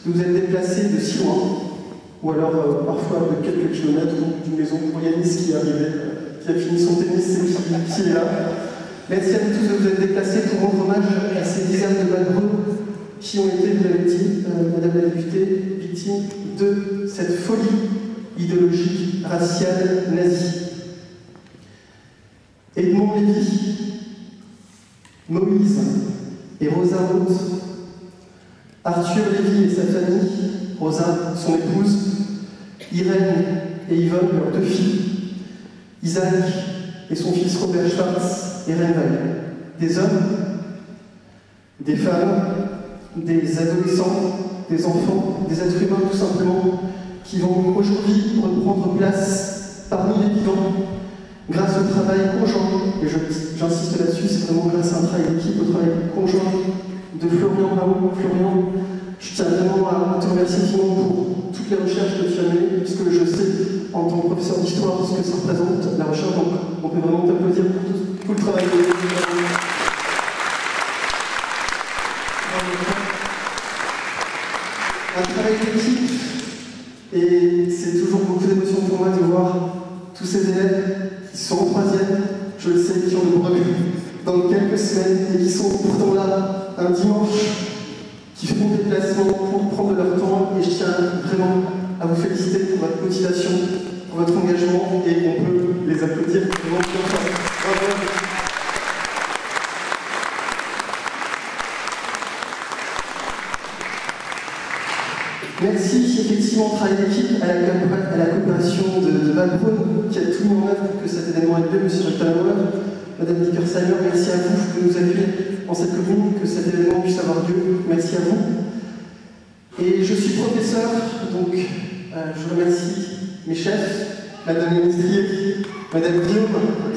de vous être déplacés de si loin, ou alors parfois de quelques kilomètres d'une maison pour Yanis qui est arrivé, qui a fini son tennis et qui est là. Merci à vous tous de vous être déplacés pour rendre hommage à ces dizaines de malheureux qui ont été, vous l'avez dit, Madame la députée, victimes de cette folie idéologique raciale nazie. Edmond Lévy, Moïse et Rosa Rose, Arthur Lévy et sa famille, Rosa, son épouse, Irène et Yvonne, leurs 2 filles, Isaac et son fils Robert Schwartz et Renval, des hommes, des femmes, des adolescents, des enfants, des êtres humains tout simplement, qui vont aujourd'hui reprendre place parmi les vivants grâce au travail conjoint, et j'insiste là-dessus, c'est vraiment grâce à un travail d'équipe, au travail conjoint de Florian Raoult. Florian, je tiens vraiment à te remercier vivement pour toutes les recherches que tu as menées, puisque je sais, en tant que professeur d'histoire, ce que ça représente, la recherche, donc on peut vraiment t'applaudir pour tout le travail que tu as fait. Un travail d'équipe, et c'est toujours beaucoup d'émotion pour moi de voir tous ces élèves qui sont en 3e, je le sais, qui ont le brevet dans quelques semaines et qui sont pourtant là un dimanche, qui font des déplacements pour prendre de leur temps, et je tiens vraiment à vous féliciter pour votre motivation, pour votre engagement, et on peut les applaudir vraiment bien fort. Bravo. Merci effectivement au travail d'équipe, à la coopération de Valbrunn qui a tout mis en œuvre pour que cet événement ait lieu, monsieur Rector, Madame Dickersheimer, merci à vous de nous accueillir en cette commune, que cet événement puisse avoir lieu, merci à vous. Et je suis professeur, donc je remercie mes chefs, Madame Ministrier, Madame Guillaume,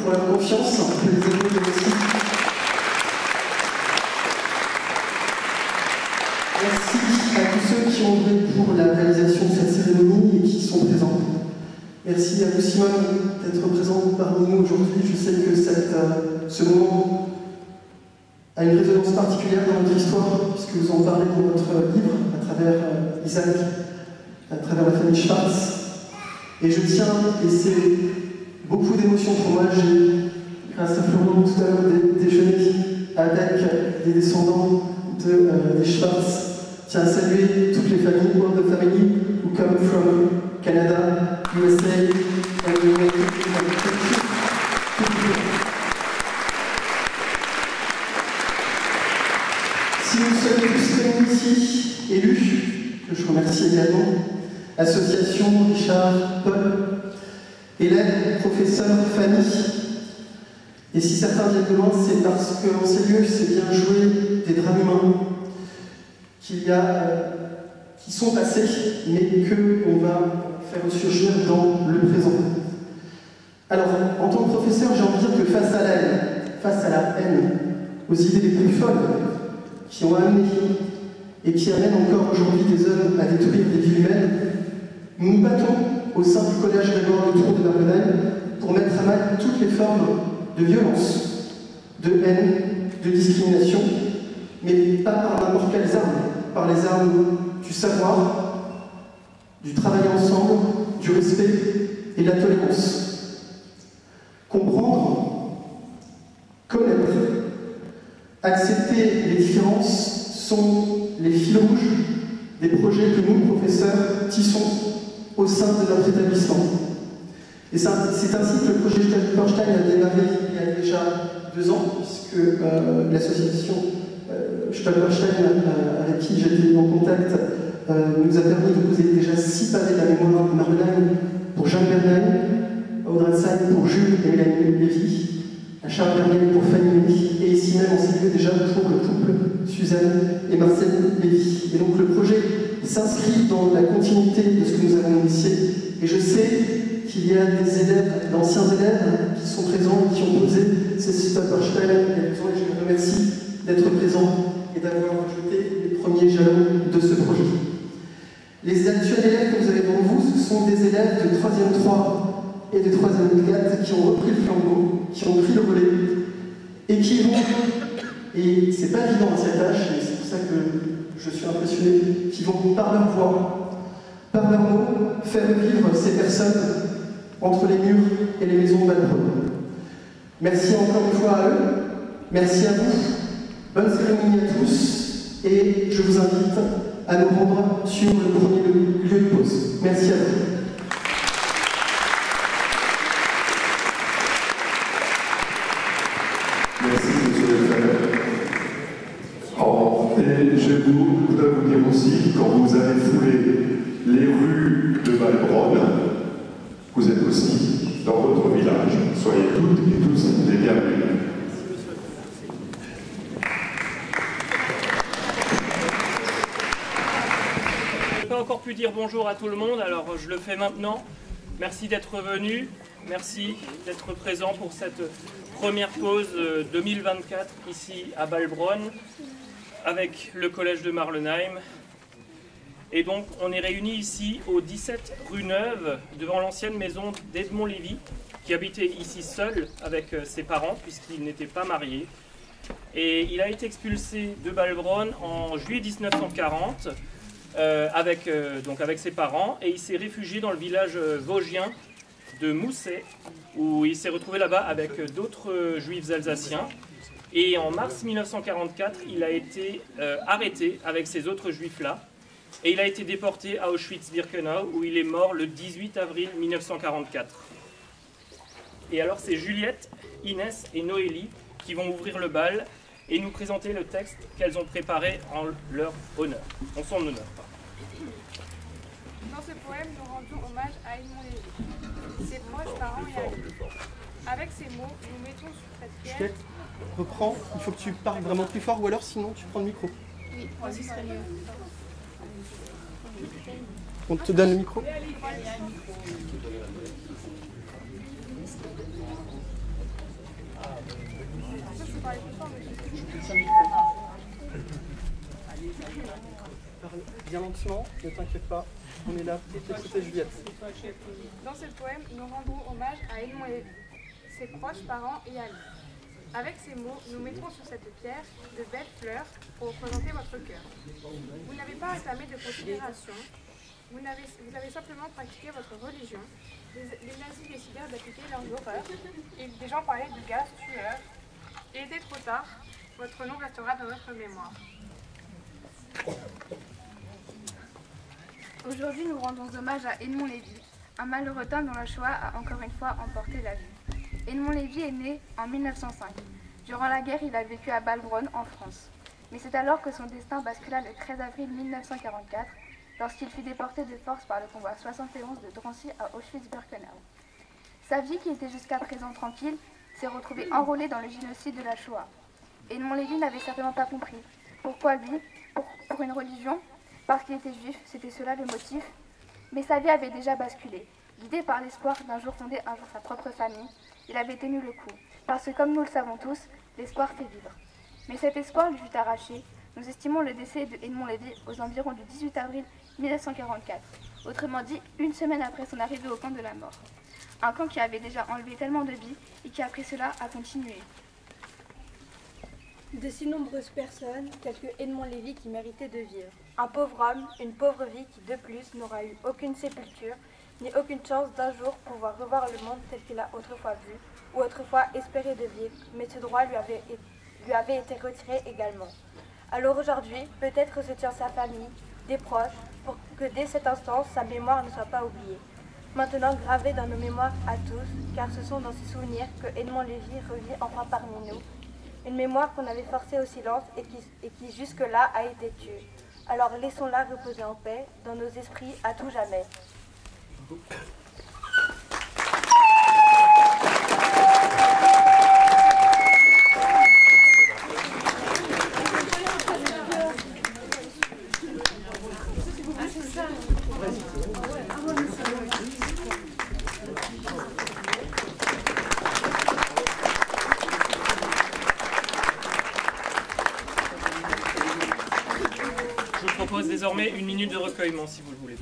pour leur confiance. Je les applaudis aussi. Merci à tous ceux qui ont œuvré pour la réalisation de cette cérémonie et qui sont présents. Merci à vous, Simone, d'être présente parmi nous aujourd'hui. Je sais que ce moment a une résonance particulière dans notre histoire, puisque vous en parlez dans votre livre, à travers Isaac, à travers la famille Schwartz. Et je tiens, et c'est beaucoup d'émotions pour moi, j'ai, grâce à Florian tout à l'heure, déjeuné avec des descendants des Schwartz. Je tiens à saluer toutes les familles, all the family who come from Canada, USA, and United States. Si nous sommes tous réunis ici, élus, que je remercie également, association, Richard, Paul, élèves, professeurs, familles, et si certains viennent de loin, c'est parce qu'en ces lieux, c'est bien jouer des drames humains qui sont passés, mais qu'on va faire ressurgir dans le présent. Alors, en tant que professeur, j'ai envie de dire que face à la haine, aux idées les plus folles, qui ont amené et qui amènent encore aujourd'hui des hommes à détruire des vies humaines, nous nous battons au sein du collège Grégoire Le Tour de Marlenheim pour mettre à mal toutes les formes de violence, de haine, de discrimination, mais pas par n'importe quelles armes, par les armes du savoir, du travail ensemble, du respect et de la tolérance. Comprendre, connaître, accepter les différences sont les fils rouges des projets que nous, professeurs, tissons au sein de notre établissement. Et c'est ainsi que le projet Stolperstein a démarré il y a déjà 2 ans, puisque l'association Stolperstein, avec qui j'étais en contact, nous a permis de poser déjà 6 pavés de la mémoire de Marlenheim pour Jeanne Bernheim, à Audresheim pour Jules et Mélanie Lévy, à Charles Bernier pour Fanny Lévy, et ici même en ces lieux déjà pour le couple Suzanne et Marcel Lévy. Et donc le projet s'inscrit dans la continuité de ce que nous avons initié, et je sais qu'il y a des élèves, d'anciens élèves, qui sont présents et qui ont posé ces Stolperstein, et je les remercie d'être présents et d'avoir jeté les premiers jalons de ce projet. Les actuels élèves que vous avez devant vous, ce sont des élèves de 3e 3 et de 3e 4 qui ont repris le flambeau, qui ont pris le relais, et qui vont, et c'est pas évident cette tâche, et c'est pour ça que je suis impressionné, qui vont par leur voix, par leurs mots, faire vivre ces personnes entre les murs et les maisons de Balbronn. Merci encore une fois à eux, merci à vous, bonne cérémonie à tous, et je vous invite à nous rendre sur le premier lieu de pause. Merci à vous. Merci, monsieur le frère. Et je voudrais vous dire aussi, quand vous avez foulé les rues de Balbronn, vous êtes aussi dans votre village. Soyez toutes et tous les bienvenus. Je n'ai pas encore pu dire bonjour à tout le monde, alors je le fais maintenant. Merci d'être venu, merci d'être présent pour cette première pause 2024 ici à Balbronn avec le collège de Marlenheim. Et donc on est réunis ici au 17 rue Neuve devant l'ancienne maison d'Edmond Lévy qui habitait ici seul avec ses parents puisqu'il n'était pas marié. Et il a été expulsé de Balbronn en juillet 1940 avec ses parents, et il s'est réfugié dans le village vosgien de Mousset où il s'est retrouvé là-bas avec d'autres juifs alsaciens. Et en mars 1944, il a été arrêté avec ces autres juifs-là. Et il a été déporté à Auschwitz-Birkenau, où il est mort le 18 avril 1944. Et alors c'est Juliette, Inès et Noélie qui vont ouvrir le bal et nous présenter le texte qu'elles ont préparé en leur honneur, en son honneur. Dans ce poème, nous rendons hommage à Edmond Lévy, ses proches, parents et amis. Avec ces mots, nous mettons sur cette pierre... Juliette, reprends, il faut que tu parles vraiment plus fort, ou alors sinon tu prends le micro. Oui, ce serait mieux. On te donne le micro. Parle bien lentement, ne t'inquiète pas, on est là, c'était Juliette. Dans ce poème, nous rendons hommage à Edmond Lévy, ses proches, parents et amis. Avec ces mots, nous mettrons sur cette pierre de belles fleurs pour représenter votre cœur. Vous n'avez pas réclamé de considération, vous avez simplement pratiqué votre religion. Les nazis décidèrent d'appliquer leurs horreurs, et des gens parlaient de gaz tueur. Il était trop tard, votre nom restera dans notre mémoire. Aujourd'hui, nous rendons hommage à Edmond Lévy, un malheureux homme dont la Shoah a encore une fois emporté la vie. Edmond Lévy est né en 1905. Durant la guerre, il a vécu à Balbronn, en France. Mais c'est alors que son destin bascula le 13 avril 1944, lorsqu'il fut déporté de force par le convoi 71 de Drancy à Auschwitz-Birkenau. Sa vie, qui était jusqu'à présent tranquille, s'est retrouvée enrôlée dans le génocide de la Shoah. Edmond Lévy n'avait certainement pas compris. Pourquoi lui? Pour une religion? Parce qu'il était juif, c'était cela le motif. Mais sa vie avait déjà basculé. Guidé par l'espoir d'un jour fonder un jour sa propre famille, il avait tenu le coup. Parce que comme nous le savons tous, l'espoir fait vivre. Mais cet espoir lui fut arraché. Nous estimons le décès de Edmond Lévy aux environs du 18 avril 1944. Autrement dit, une semaine après son arrivée au camp de la mort. Un camp qui avait déjà enlevé tellement de vies et qui après cela a continué. De si nombreuses personnes, telles que Edmond Lévy, qui méritait de vivre. Un pauvre homme, une pauvre vie qui, de plus, n'aura eu aucune sépulture, ni aucune chance d'un jour pouvoir revoir le monde tel qu'il a autrefois vu, ou autrefois espéré de vivre, mais ce droit lui avait été retiré également. Alors aujourd'hui, peut-être se tient sa famille, des proches, pour que dès cet instant, sa mémoire ne soit pas oubliée. Maintenant gravée dans nos mémoires à tous, car ce sont dans ces souvenirs que Edmond Lévy revit enfin parmi nous. Une mémoire qu'on avait forcée au silence et qui jusque-là a été tue. Alors laissons-la reposer en paix dans nos esprits à tout jamais. Je vous propose désormais une minute de recueillement, si vous le voulez.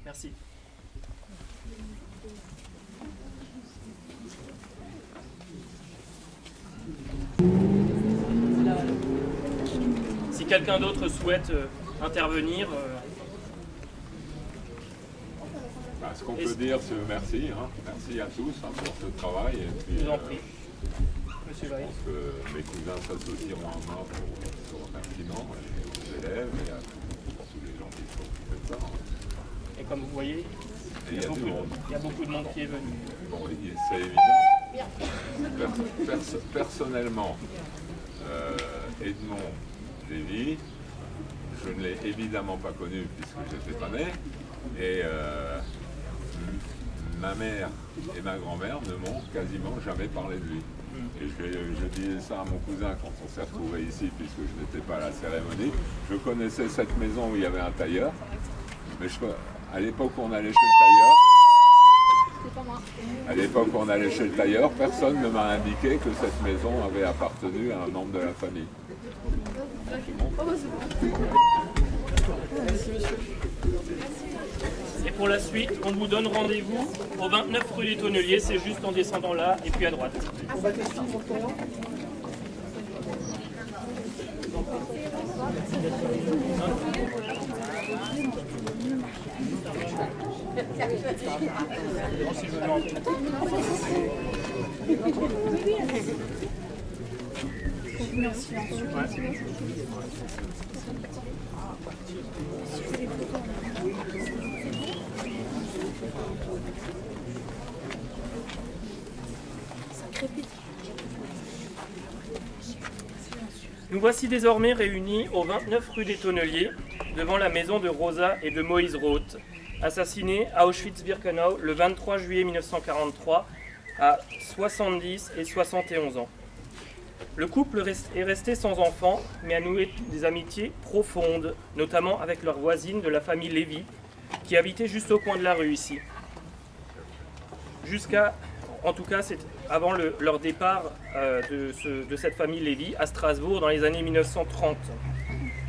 Merci. Si quelqu'un d'autre souhaite intervenir... Ce qu'on peut dire, c'est merci. Merci à tous pour ce travail. Et puis, je vous en prie. Monsieur je pense que mes cousins s'associeront à moi pour ce remerciement, aux élèves et à tous les gens qui sont occupés de ça. Et comme vous voyez, il y a beaucoup de monde qui est venu. Bon, c'est évident. Personnellement, Edmond Lévy, je ne l'ai évidemment pas connu puisque je n'étais pas né. Et ma mère et ma grand-mère ne m'ont quasiment jamais parlé de lui. Et je disais ça à mon cousin quand on s'est retrouvés ici, puisque je n'étais pas à la cérémonie. Je connaissais cette maison où il y avait un tailleur, mais à l'époque où on allait chez le tailleur, personne ne m'a indiqué que cette maison avait appartenu à un membre de la famille. Et pour la suite, on vous donne rendez-vous au 29 rue des Tonneliers, c'est juste en descendant là et puis à droite. Ça crépite. Nous voici désormais réunis au 29 rue des Tonneliers, devant la maison de Rosa et de Moïse Roth, assassinés à Auschwitz-Birkenau le 23 juillet 1943 à 70 et 71 ans. Le couple est resté sans enfants, mais a noué des amitiés profondes, notamment avec leur voisine de la famille Lévy, qui habitait juste au coin de la rue ici. En tout cas, c'est avant leur départ de cette famille Lévy à Strasbourg dans les années 1930.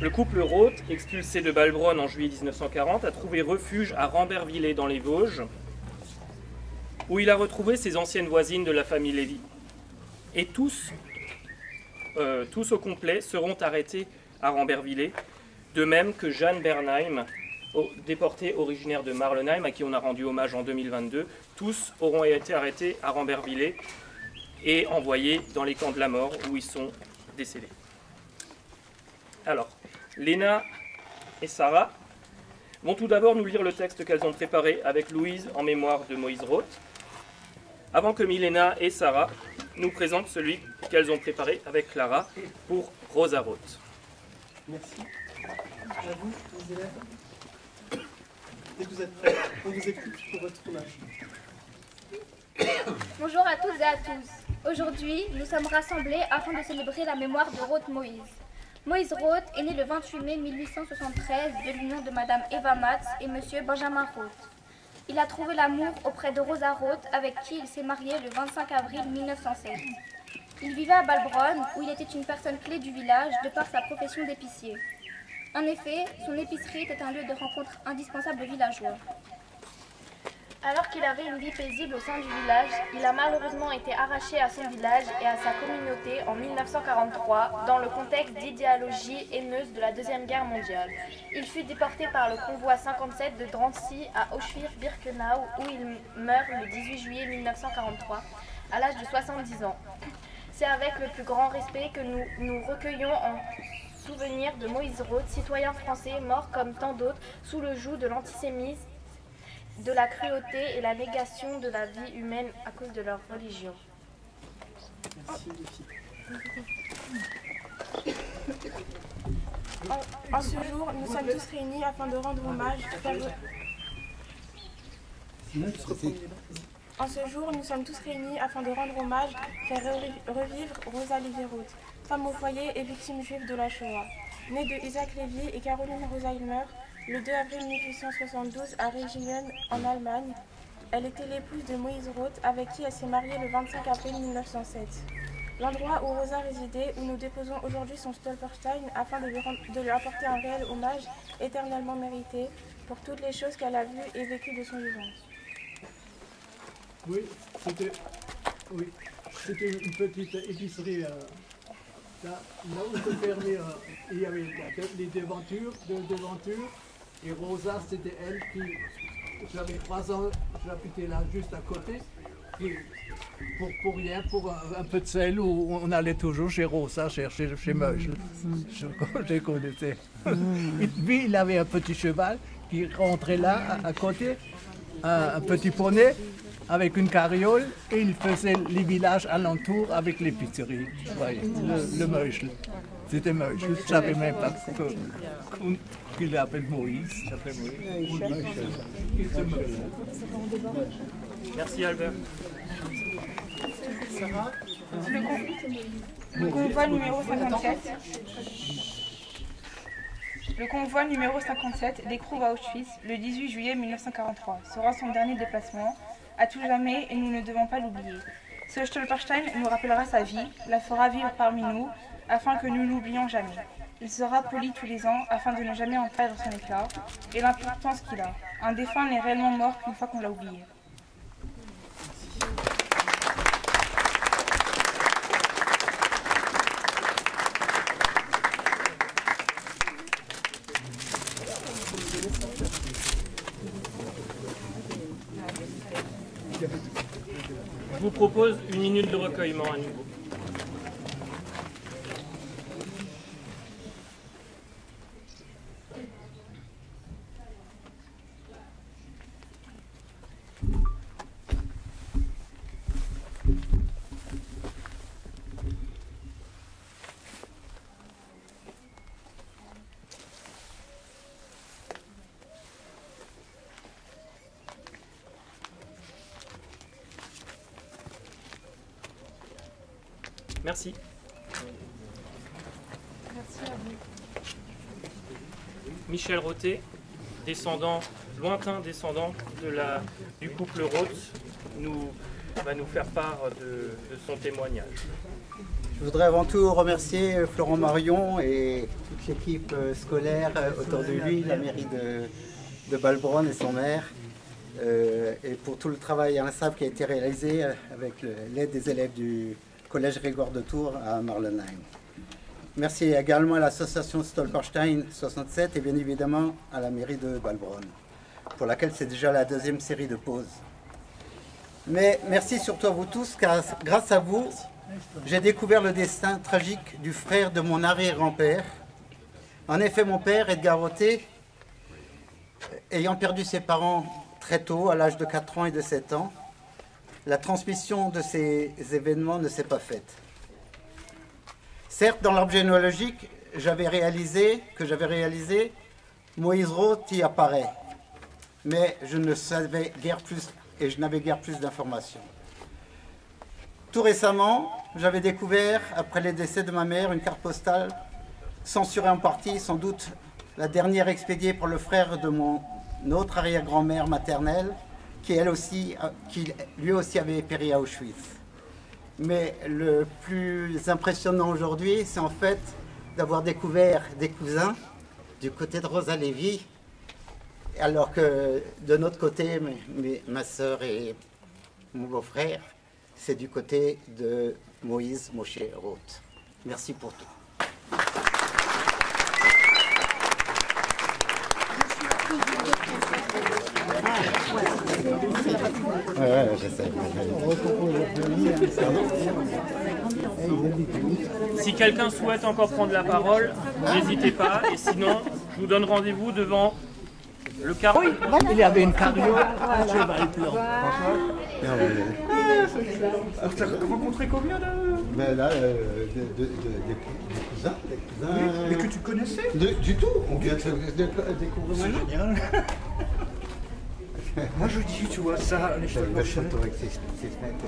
Le couple Roth, expulsé de Balbronn en juillet 1940, a trouvé refuge à Rambervillers dans les Vosges, où il a retrouvé ses anciennes voisines de la famille Lévy. Et tous au complet seront arrêtés à Rambervillers, de même que Jeanne Bernheim, déportée originaire de Marlenheim, à qui on a rendu hommage en 2022. Tous auront été arrêtés à Rambervillers et envoyés dans les camps de la mort où ils sont décédés. Alors, Léna et Sarah vont tout d'abord nous lire le texte qu'elles ont préparé avec Louise en mémoire de Moïse Roth, avant que Milena et Sarah nous présentent celui qu'elles ont préparé avec Clara pour Rosa Roth. Merci. À vous, les élèves. Dès que vous êtes prêts, on vous écoute pour votre hommage. Bonjour à toutes et à tous. Aujourd'hui, nous sommes rassemblés afin de célébrer la mémoire de Roth Moïse. Moïse Roth est né le 28 mai 1873 de l'union de Madame Eva Matz et Monsieur Benjamin Roth. Il a trouvé l'amour auprès de Rosa Roth, avec qui il s'est marié le 25 avril 1907. Il vivait à Balbronn, où il était une personne clé du village de par sa profession d'épicier. En effet, son épicerie était un lieu de rencontre indispensable aux villageois. Alors qu'il avait une vie paisible au sein du village, il a malheureusement été arraché à son village et à sa communauté en 1943 dans le contexte d'idéologie haineuse de la Deuxième Guerre mondiale. Il fut déporté par le convoi 57 de Drancy à Auschwitz-Birkenau où il meurt le 18 juillet 1943 à l'âge de 70 ans. C'est avec le plus grand respect que nous nous recueillons en souvenir de Moïse Roth, citoyen français mort comme tant d'autres sous le joug de l'antisémitisme, de la cruauté et la négation de la vie humaine à cause de leur religion. Merci les filles. En ce jour, nous sommes tous réunis afin de rendre hommage, faire revivre Rosa Roth, femme au foyer et victime juive de la Shoah. Née de Isaac Lévy et Caroline Rosaheimer, le 2 avril 1872 à Regingen, en Allemagne, elle était l'épouse de Moïse Roth, avec qui elle s'est mariée le 25 avril 1907. L'endroit où Rosa résidait, où nous déposons aujourd'hui son Stolperstein, afin de lui apporter un réel hommage éternellement mérité pour toutes les choses qu'elle a vues et vécues de son vivant. Oui, c'était une petite épicerie. Là où se fermait, il y avait les devantures, et Rosa, c'était elle qui, j'avais 3 ans, j'habitais là juste à côté, et pour rien, pour un peu de sel, où on allait toujours chez Rosa chercher chez Meuchel. Je connaissais. Et puis il avait un petit cheval qui rentrait là, à côté, un petit poney, avec une carriole, et il faisait les villages alentours avec l'épicerie. Ouais, le Meuchel. C'était Meuchel. Je ne savais même pas qu'il l'appelle Moïse. Merci Albert. Le convoi numéro 57. Le convoi numéro 57 découvre à Auschwitz le 18 juillet 1943. Sera son dernier déplacement, à tout jamais, et nous ne devons pas l'oublier. Ce Stolperstein nous rappellera sa vie, la fera vivre parmi nous, afin que nous l'oublions jamais. Il sera poli tous les ans, afin de ne jamais en perdre son éclat, et l'importance qu'il a. Un défunt n'est réellement mort qu'une fois qu'on l'a oublié. Je vous propose une minute de recueillement à nouveau. Merci. Merci à vous. Michel Roté, lointain descendant du couple Roth, va nous faire part de son témoignage. Je voudrais avant tout remercier Florent Marion et toute l'équipe scolaire autour de lui, la mairie de Balbronn et son maire, et pour tout le travail inlassable qui a été réalisé avec l'aide des élèves du collège Grégoire de Tours à Marlenheim. Merci également à l'association Stolperstein 67 et bien évidemment à la mairie de Balbronn, pour laquelle c'est déjà la deuxième série de pauses. Mais merci surtout à vous tous, car grâce à vous, j'ai découvert le destin tragique du frère de mon arrière-grand-père. En effet, mon père, Edgar Roté, ayant perdu ses parents très tôt, à l'âge de 4 ans et de 7 ans, la transmission de ces événements ne s'est pas faite. Certes, dans l'arbre généalogique, j'avais réalisé, Moïse Roth y apparaît, mais je ne savais guère plus et je n'avais guère plus d'informations. Tout récemment, j'avais découvert, après les décès de ma mère, une carte postale censurée en partie, sans doute la dernière expédiée pour le frère de mon autre arrière-grand-mère maternelle, qui lui aussi avait péri à Auschwitz. Mais le plus impressionnant aujourd'hui, c'est en fait d'avoir découvert des cousins du côté de Rosa Lévy, alors que de notre côté, ma sœur et mon beau-frère, c'est du côté de Moïse Moshe Roth. Merci pour tout. Si quelqu'un souhaite encore prendre la parole, n'hésitez pas. Et sinon, je vous donne rendez-vous devant le carreau. Oui, il y avait une carriole, un cheval blanc. Alors, tu as rencontré combien de... Ben là, des cousins. Mais que tu connaissais? Du tout, on vient de découvrir. C'est génial. Moi je dis, tu vois, ça, les choses avec ses fenêtres.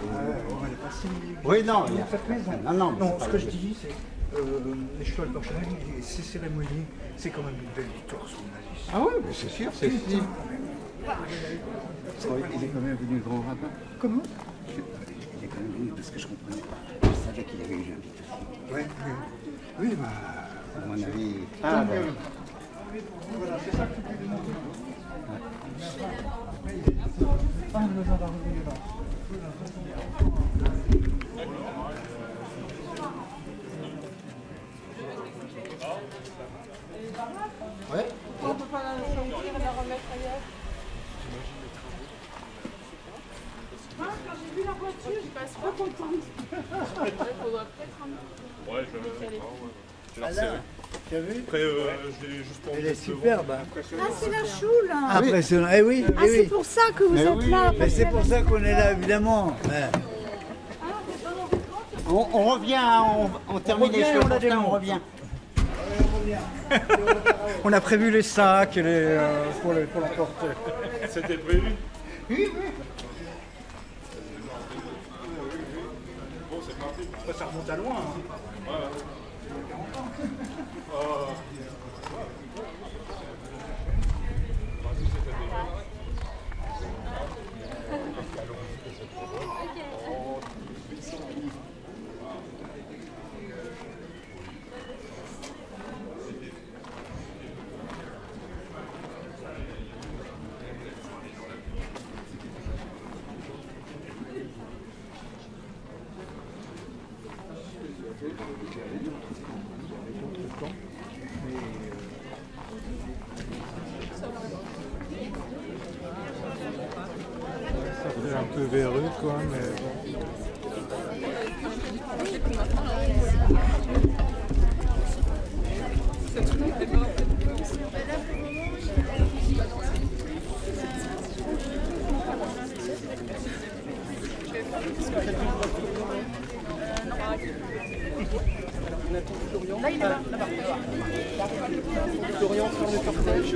on est pas si... Oui, non, il y a cette maison. Non, ce que je dis, c'est les Stolperstein et ces cérémonies, c'est quand même une belle victoire sur le nazisme. Ah oui, mais c'est sûr, c'est sûr. Il est quand même venu grand rabbin. Comment? Il est quand même venu parce que je comprenais pas. Je savais qu'il avait eu l'invitation. Oui, bah... À mon avis... Ah, ben... Voilà, c'est ça que tu peux demander. Ah, le gendarmerie est là. Ouais. On peut pas la sortir et la remettre ailleurs. Quand j'ai vu la voiture, je passe pas contente. Il faudra peut-être un peu. Ouais, je vais le mettre. Ah là, tu as vu? Après, je l'ai juste pour... Elle est superbe. Ah, c'est la choule. Impressionnant. Eh oui, ah, c'est pour ça que vous êtes là. Mais c'est pour ça qu'on est là, évidemment. Ouais. On revient, on termine les choses, on revient. On a prévu les sacs pour la porte. C'était prévu? Oui, oui. Bon, c'est parti. Après, ça remonte à loin. Hein. Ouais. C'est un peu véreux, quoi, mais bon. Là, il est là, là-bas. Florian, sur le cortège.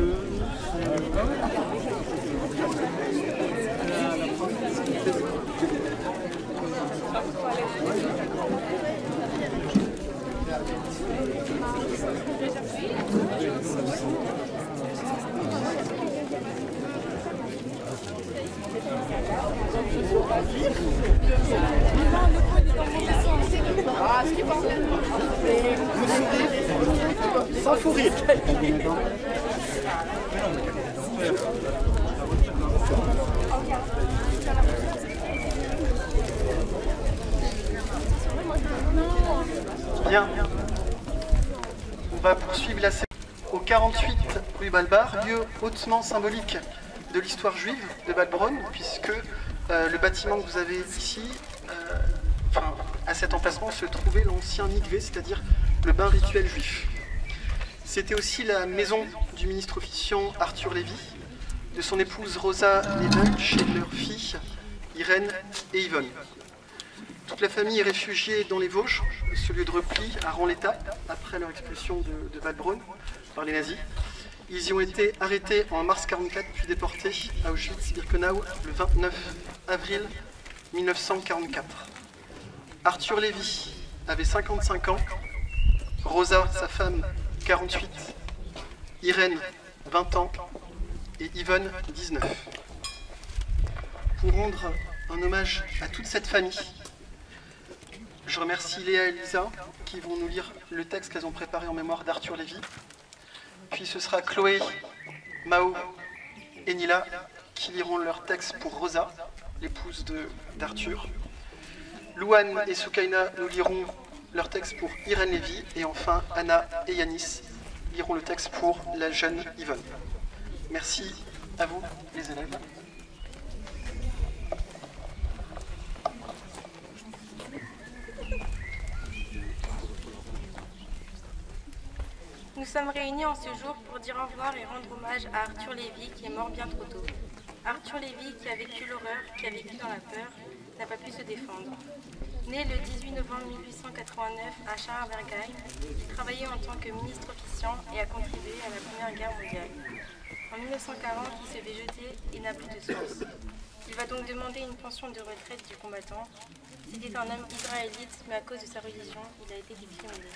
Sans fou rire. Bien. On va poursuivre la séance au 48 rue Balbar, lieu hautement symbolique de l'histoire juive de Balbronn, puisque le bâtiment que vous avez ici, à cet emplacement se trouvait l'ancien mikvé, c'est-à-dire le bain rituel juif. C'était aussi la maison du ministre officiant Arthur Lévy, de son épouse Rosa Levench et de leurs filles Irène et Yvonne. Toute la famille est réfugiée dans les Vosges, ce lieu de repli à Ranletta, après leur expulsion de Balbronn par les nazis. Ils y ont été arrêtés en mars 1944, puis déportés à Auschwitz-Birkenau le 29 avril 1944. Arthur Lévy avait 55 ans, Rosa, sa femme, 48, Irène, 20 ans, et Yvonne, 19. Pour rendre un hommage à toute cette famille, je remercie Léa et Lisa qui vont nous lire le texte qu'elles ont préparé en mémoire d'Arthur Lévy. Puis ce sera Chloé, Mao et Nila qui liront leur texte pour Rosa, l'épouse d'Arthur. Louane et Soukaina nous liront leur texte pour Irène Lévy. Et enfin, Anna et Yanis liront le texte pour la jeune Yvonne. Merci à vous, les élèves. Nous sommes réunis en ce jour pour dire au revoir et rendre hommage à Arthur Lévy qui est mort bien trop tôt. Arthur Lévy qui a vécu l'horreur, qui a vécu dans la peur, n'a pas pu se défendre. Né le 18 novembre 1889 à Scharwergheim, il travaillait en tant que ministre officiant et a contribué à la Première Guerre mondiale. En 1940, il s'est déjeté et n'a plus de source. Il va donc demander une pension de retraite du combattant. C'était un homme israélite, mais à cause de sa religion, il a été discriminé.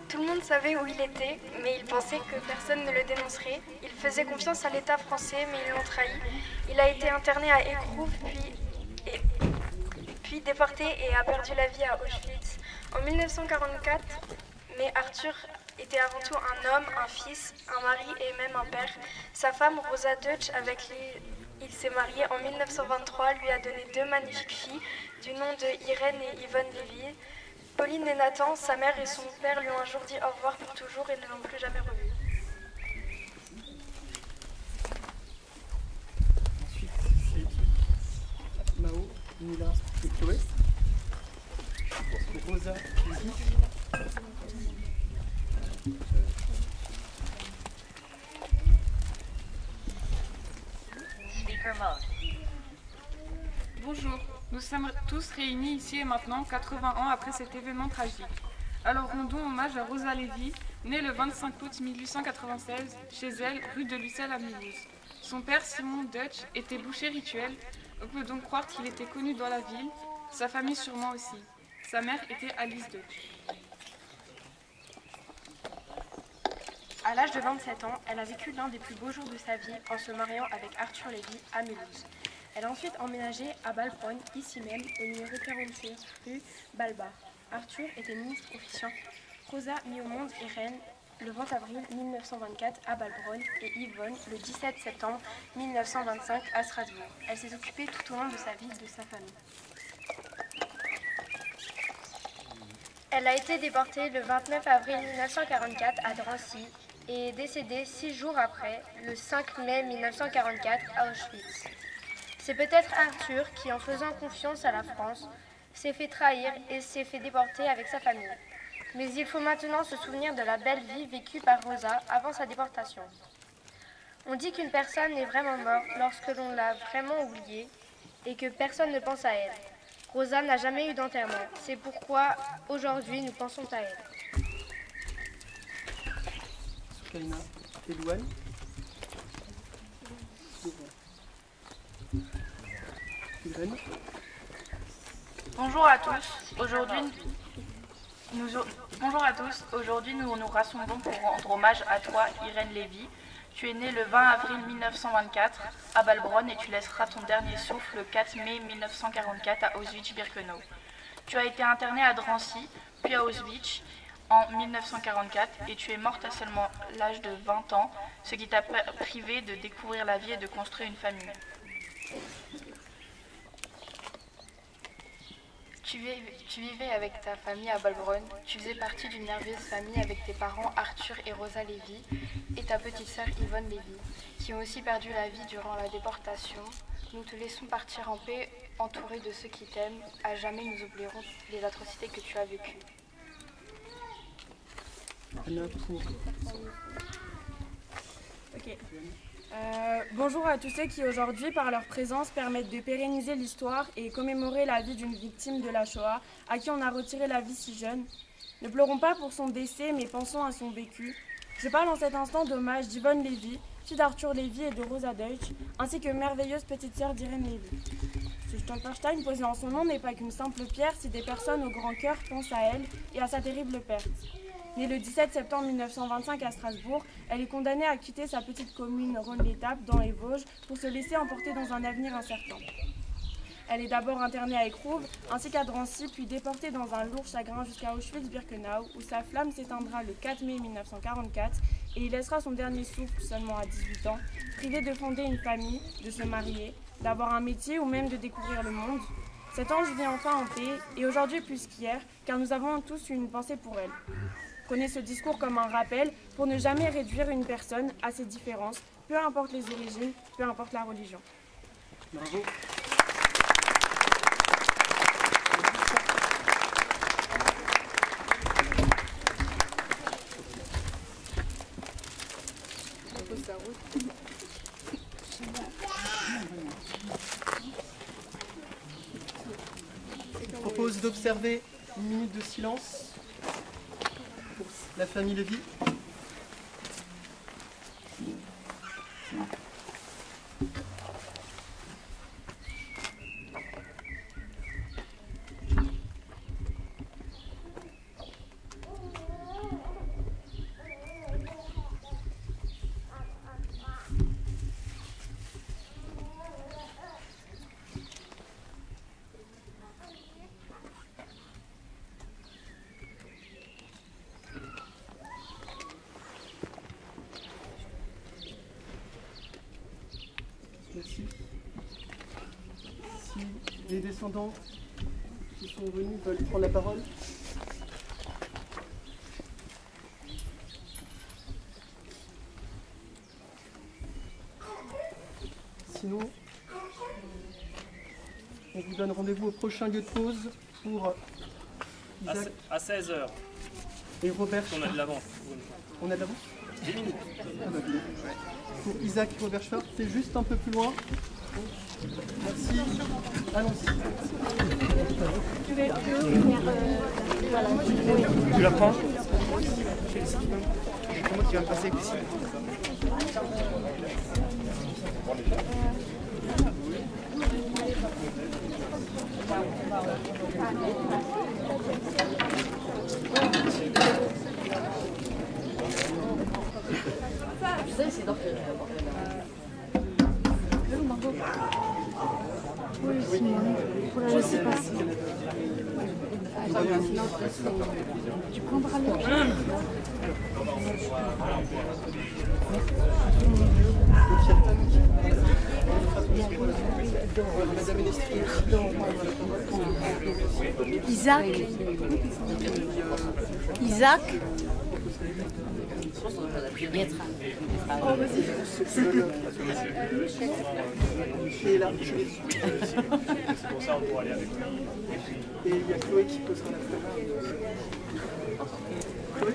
Tout le monde savait où il était, mais il pensait que personne ne le dénoncerait. Il faisait confiance à l'État français, mais ils l'ont trahi. Il a été interné à Eekhof, puis déporté et a perdu la vie à Auschwitz en 1944. Mais Arthur était avant tout un homme, un fils, un mari et même un père. Sa femme, Rosa Deutsch, avec qui il s'est marié en 1923, lui a donné 2 magnifiques filles du nom de Irène et Yvonne Lévy. Pauline et Nathan, sa mère et son père lui ont un jour dit au revoir pour toujours et ne l'ont plus jamais revu. Ensuite, c'est Mao, Nila et Chloé. Rosa, Lizzie. Bonjour, nous sommes tous réunis ici et maintenant, 80 ans après cet événement tragique. Alors rendons hommage à Rosa Lévy, née le 25 août 1896, chez elle, rue de Lucelle à Mulhouse. Son père, Simon Deutsch, était boucher rituel, on peut donc croire qu'il était connu dans la ville, sa famille sûrement aussi. Sa mère était Alice Deutsch. À l'âge de 27 ans, elle a vécu l'un des plus beaux jours de sa vie en se mariant avec Arthur Lévy à Mulhouse. Elle a ensuite emménagé à Balbronn, ici même, au numéro 46 rue Balbar. Arthur était ministre officiant. Rosa mit au monde Irène le 20 avril 1924 à Balbronn et Yvonne le 17 septembre 1925 à Strasbourg. Elle s'est occupée tout au long de sa vie de sa famille. Elle a été déportée le 29 avril 1944 à Drancy et est décédée 6 jours après, le 5 mai 1944 à Auschwitz. C'est peut-être Arthur qui, en faisant confiance à la France, s'est fait trahir et s'est fait déporter avec sa famille. Mais il faut maintenant se souvenir de la belle vie vécue par Rosa avant sa déportation. On dit qu'une personne est vraiment morte lorsque l'on l'a vraiment oubliée et que personne ne pense à elle. Rosa n'a jamais eu d'enterrement. C'est pourquoi aujourd'hui nous pensons à elle. Soukaina et Louane. Irène. Bonjour à tous. Aujourd'hui, nous nous rassemblons pour rendre hommage à toi, Irène Lévy. Tu es né le 20 avril 1924 à Balbronn et tu laisseras ton dernier souffle le 4 mai 1944 à Auschwitz-Birkenau. Tu as été interné à Drancy, puis à Auschwitz en 1944 et tu es morte à seulement l'âge de 20 ans, ce qui t'a privé de découvrir la vie et de construire une famille. Tu vivais avec ta famille à Balbronn, tu faisais partie d'une merveilleuse famille avec tes parents Arthur et Rosa Lévy et ta petite sœur Yvonne Lévy, qui ont aussi perdu la vie durant la déportation. Nous te laissons partir en paix, entouré de ceux qui t'aiment. À jamais nous oublierons les atrocités que tu as vécues. Ok. Bonjour à tous ceux qui aujourd'hui, par leur présence, permettent de pérenniser l'histoire et commémorer la vie d'une victime de la Shoah, à qui on a retiré la vie si jeune. Ne pleurons pas pour son décès, mais pensons à son vécu. Je parle en cet instant d'hommage d'Yvonne Lévy, fille d'Arthur Lévy et de Rosa Deutsch, ainsi que merveilleuse petite sœur d'Irène Lévy. Ce Stolperstein posé en son nom n'est pas qu'une simple pierre si des personnes au grand cœur pensent à elle et à sa terrible perte. Née le 17 septembre 1925 à Strasbourg, elle est condamnée à quitter sa petite commune Rhône-l'Étape dans les Vosges pour se laisser emporter dans un avenir incertain. Elle est d'abord internée à Écrouves ainsi qu'à Drancy, puis déportée dans un lourd chagrin jusqu'à Auschwitz-Birkenau où sa flamme s'éteindra le 4 mai 1944 et il laissera son dernier souffle seulement à 18 ans, privé de fonder une famille, de se marier, d'avoir un métier ou même de découvrir le monde. Cet ange vit enfin en paix et aujourd'hui plus qu'hier car nous avons tous une pensée pour elle. Prenez ce discours comme un rappel pour ne jamais réduire une personne à ses différences, peu importe les origines, peu importe la religion. Bravo. Je propose d'observer une minute de silence pour la famille Lévy. Merci. Si les descendants qui sont venus veulent prendre la parole. Sinon, on vous donne rendez-vous au prochain lieu de pause pour Isaac. À 16h. Et Robert. On a de l'avance. On a de l'avance 10 minutes. Ah bah, pour Isaac et Robert Schwartz, c'est juste un peu plus loin. Merci. Allons-y. Tu la prends? C'est moi qui vais me passer ici. Je sais pas si. Tu prendras le Isaac. Isaac. Oh, vas-y. Et là, C'est pour ça qu'on pourra aller avec lui. Et il y a Chloé qui posera la première. Chloé,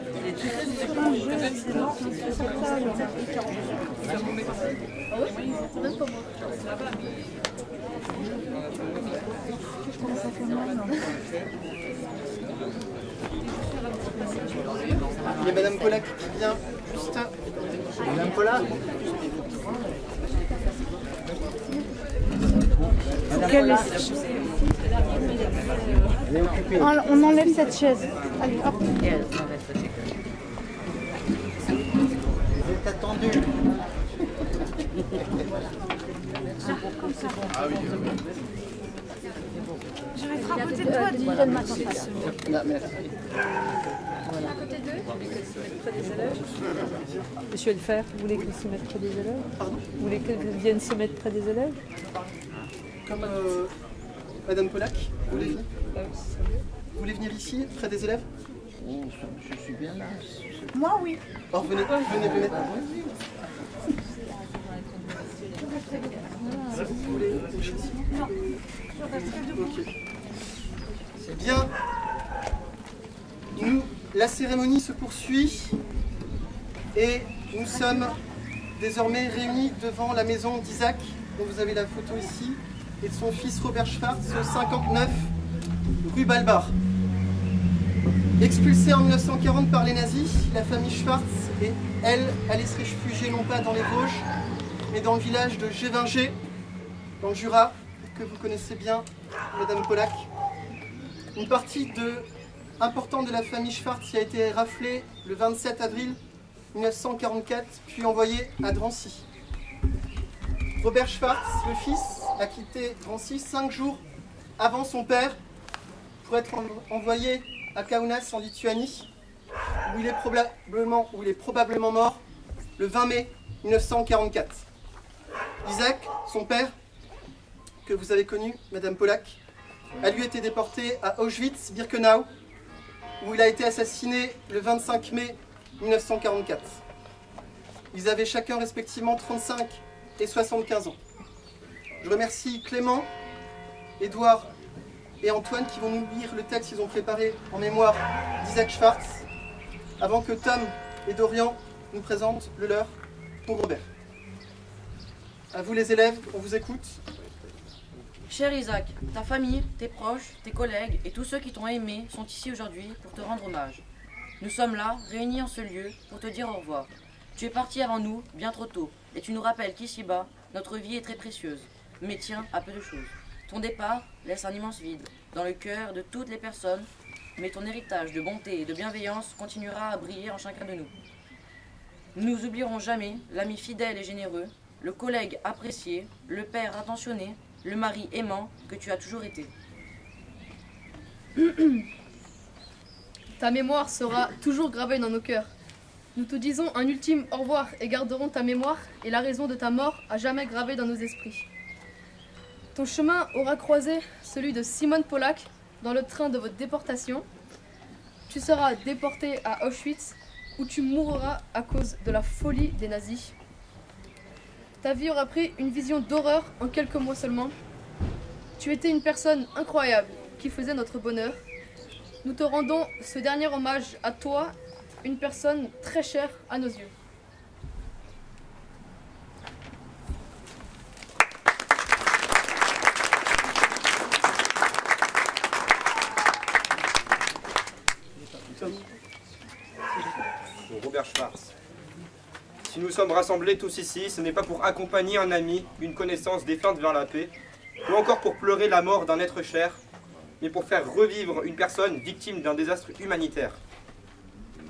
il y a Madame Pollack qui vient juste. Madame Pollack. On enlève cette chaise. Allez, hop. Vous êtes attendus. Ah oui. Je vais être à côté de toi, dis. Merci. À côté d'eux. Près des élèves. Monsieur Elfer, vous voulez qu'ils se mettent près des élèves? Pardon? Vous voulez qu'ils viennent se mettre près des élèves? Comme Madame Pollack, vous voulez venir ici, près des élèves? Oh, je suis bien là. Moi, oui. Alors venez. Vous voulez bouger ici? Non, je resterai debout. Ok. C'est bien. La cérémonie se poursuit et nous sommes désormais réunis devant la maison d'Isaac, dont vous avez la photo ici, et de son fils Robert Schwartz, au 59 rue Balbar. Expulsée en 1940 par les nazis, la famille Schwartz et elle allait se réfugier non pas dans les Vosges, mais dans le village de Gévingey, dans le Jura, que vous connaissez bien, Madame Pollack. Une partie importante de la famille Schwartz y a été raflée le 27 avril 1944, puis envoyée à Drancy. Robert Schwartz, le fils, a quitté Drancy 5 jours avant son père pour être envoyé à Kaunas en Lituanie, où il est probablement mort le 20 mai 1944. Isaac, son père, que vous avez connu, Madame Pollack, a lui été déporté à Auschwitz-Birkenau, où il a été assassiné le 25 mai 1944. Ils avaient chacun respectivement 35 et 75 ans. Je remercie Clément, Édouard et Antoine qui vont nous lire le texte qu'ils ont préparé en mémoire d'Isaac Schwartz, avant que Tom et Dorian nous présentent le leur pour Robert. À vous les élèves, on vous écoute. Cher Isaac, ta famille, tes proches, tes collègues et tous ceux qui t'ont aimé sont ici aujourd'hui pour te rendre hommage. Nous sommes là, réunis en ce lieu, pour te dire au revoir. Tu es parti avant nous, bien trop tôt, et tu nous rappelles qu'ici-bas, notre vie est très précieuse, mais tient à peu de choses. Ton départ laisse un immense vide dans le cœur de toutes les personnes, mais ton héritage de bonté et de bienveillance continuera à briller en chacun de nous. Nous n'oublierons jamais l'ami fidèle et généreux, le collègue apprécié, le père attentionné, le mari aimant que tu as toujours été. Ta mémoire sera toujours gravée dans nos cœurs. Nous te disons un ultime au revoir et garderons ta mémoire et la raison de ta mort à jamais gravée dans nos esprits. Ton chemin aura croisé celui de Simone Pollack dans le train de votre déportation. Tu seras déporté à Auschwitz où tu mourras à cause de la folie des nazis. Ta vie aura pris une vision d'horreur en quelques mois seulement. Tu étais une personne incroyable qui faisait notre bonheur. Nous te rendons ce dernier hommage à toi, une personne très chère à nos yeux. Robert Schwartz. Si nous sommes rassemblés tous ici, ce n'est pas pour accompagner un ami, une connaissance défunte vers la paix, ou encore pour pleurer la mort d'un être cher, mais pour faire revivre une personne victime d'un désastre humanitaire.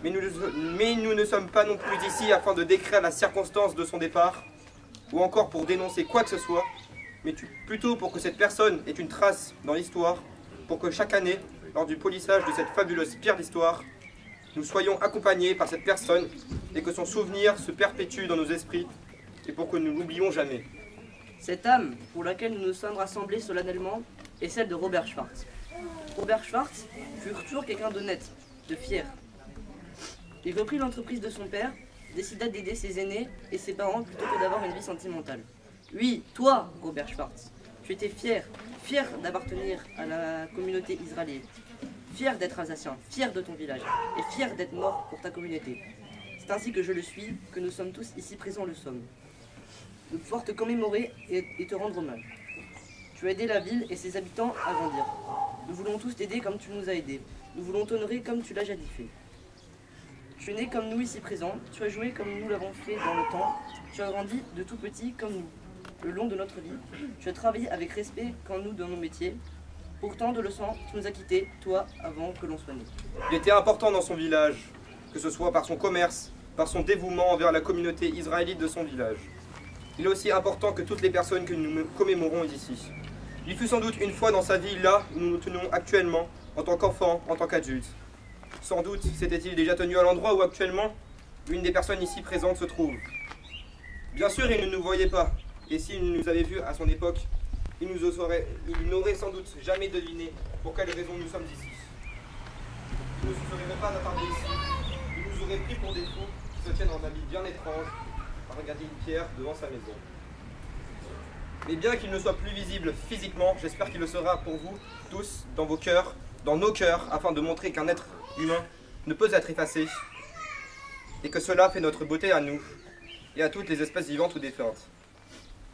Mais nous ne sommes pas non plus ici afin de décrire la circonstance de son départ, ou encore pour dénoncer quoi que ce soit, mais plutôt pour que cette personne ait une trace dans l'histoire, pour que chaque année, lors du polissage de cette fabuleuse pierre d'histoire, nous soyons accompagnés par cette personne et que son souvenir se perpétue dans nos esprits et pour que nous l'oublions jamais. Cette âme pour laquelle nous nous sommes rassemblés solennellement est celle de Robert Schwartz. Robert Schwartz fut toujours quelqu'un d'honnête, de fier. Il reprit l'entreprise de son père, décida d'aider ses aînés et ses parents plutôt que d'avoir une vie sentimentale. Oui, toi, Robert Schwartz, tu étais fier d'appartenir à la communauté israélienne. Fier d'être alsacien, fier de ton village, et fier d'être mort pour ta communauté. C'est ainsi que je le suis, que nous sommes tous ici présents le sommes. De pouvoir te commémorer et te rendre hommage. Tu as aidé la ville et ses habitants à grandir. Nous voulons tous t'aider comme tu nous as aidés. Nous voulons t'honorer comme tu l'as jadis fait. Tu es né comme nous ici présents, tu as joué comme nous l'avons fait dans le temps, tu as grandi de tout petit comme nous, le long de notre vie. Tu as travaillé avec respect quand nous dans nos métiers. Pourtant, de le sang, tu nous as quittés, toi, avant que l'on soit né. Il était important dans son village, que ce soit par son commerce, par son dévouement envers la communauté israélite de son village. il est aussi important que toutes les personnes que nous commémorons ici. Il fut sans doute une fois dans sa vie là où nous nous tenons actuellement, en tant qu'enfants, en tant qu'adultes. Sans doute s'était-il déjà tenu à l'endroit où actuellement l'une des personnes ici présentes se trouve. Bien sûr, il ne nous voyait pas, et s'il nous avait vus à son époque, il n'aurait sans doute jamais deviné pour quelle raison nous sommes ici. Il ne se serait pas attardé ici, il nous aurait pris pour des fous qui se tiennent en habit bien étrange à regarder une pierre devant sa maison. Mais bien qu'il ne soit plus visible physiquement, j'espère qu'il le sera pour vous tous dans vos cœurs, dans nos cœurs, afin de montrer qu'un être humain ne peut être effacé et que cela fait notre beauté à nous et à toutes les espèces vivantes ou défuntes.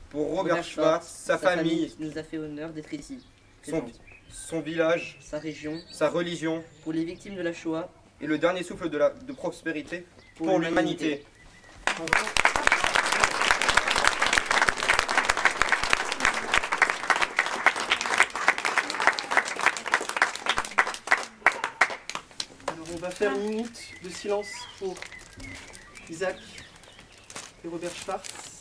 Pour Robert Schwartz, sa famille nous a fait honneur d'être ici. Son village, sa région, sa religion, pour les victimes de la Shoah et le dernier souffle de prospérité pour l'humanité. Alors on va faire une minute de silence pour Isaac et Robert Schwartz.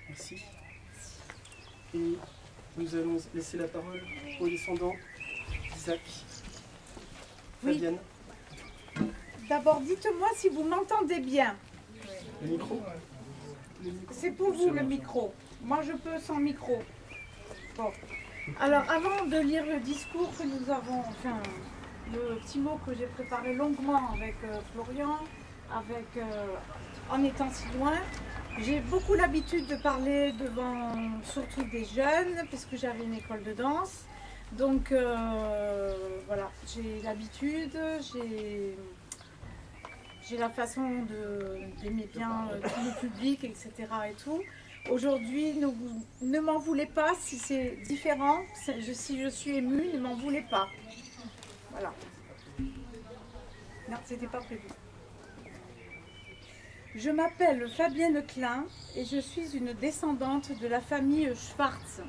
Merci. Et nous allons laisser la parole aux descendants d'Isaac. Oui. Fabienne. D'abord, dites-moi si vous m'entendez bien. Le micro. C'est pour vous le micro. Moi, je peux sans micro. Bon. Alors, avant de lire le discours que nous avons, enfin, le petit mot que j'ai préparé longuement avec Florian, en étant si loin, j'ai beaucoup l'habitude de parler devant surtout des jeunes, puisque j'avais une école de danse. Donc, voilà, j'ai l'habitude, j'ai la façon d'aimer bien tout le public, etc. et tout. Aujourd'hui, ne m'en voulez pas si c'est différent, si je suis émue, ne m'en voulez pas. Voilà. Non, c'était pas prévu. Je m'appelle Fabienne Klein et je suis une descendante de la famille Schwartz.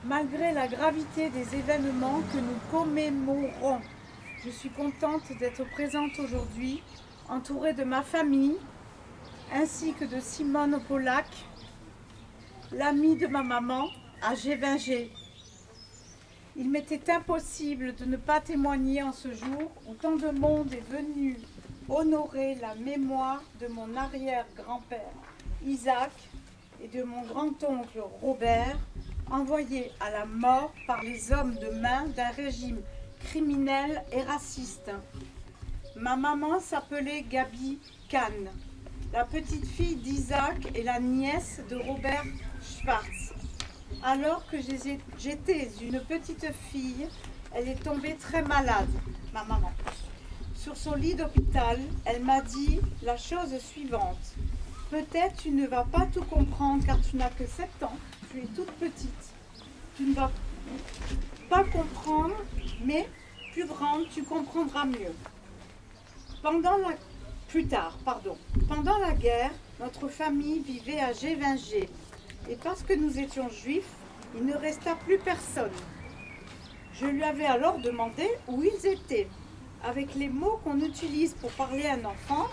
Malgré la gravité des événements que nous commémorons, je suis contente d'être présente aujourd'hui, entourée de ma famille, ainsi que de Simone Polak, l'amie de ma maman, à Gévingey. Il m'était impossible de ne pas témoigner en ce jour où tant de monde est venu honorer la mémoire de mon arrière-grand-père Isaac et de mon grand-oncle Robert, envoyés à la mort par les hommes de main d'un régime criminel et raciste. Ma maman s'appelait Gabi Kahn, la petite fille d'Isaac et la nièce de Robert Schwartz. Alors que j'étais une petite fille, elle est tombée très malade, ma maman. Sur son lit d'hôpital, elle m'a dit la chose suivante. Peut-être tu ne vas pas tout comprendre car tu n'as que 7 ans, tu es toute petite. Tu ne vas pas comprendre, mais plus grande, tu comprendras mieux. Pendant la guerre, notre famille vivait à Gévingey. Et parce que nous étions juifs, il ne resta plus personne. Je lui avais alors demandé où ils étaient. Avec les mots qu'on utilise pour parler à un enfant,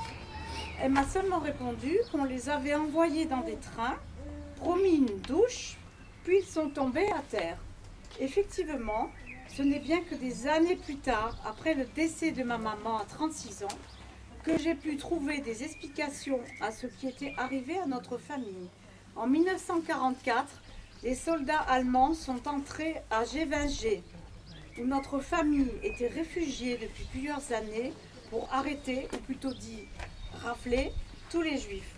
elle m'a seulement répondu qu'on les avait envoyés dans des trains, promis une douche, puis ils sont tombés à terre. Effectivement, ce n'est bien que des années plus tard, après le décès de ma maman à 36 ans, que j'ai pu trouver des explications à ce qui était arrivé à notre famille. En 1944, les soldats allemands sont entrés à Gévingey, où notre famille était réfugiée depuis plusieurs années pour arrêter, ou plutôt dit rafler, tous les juifs.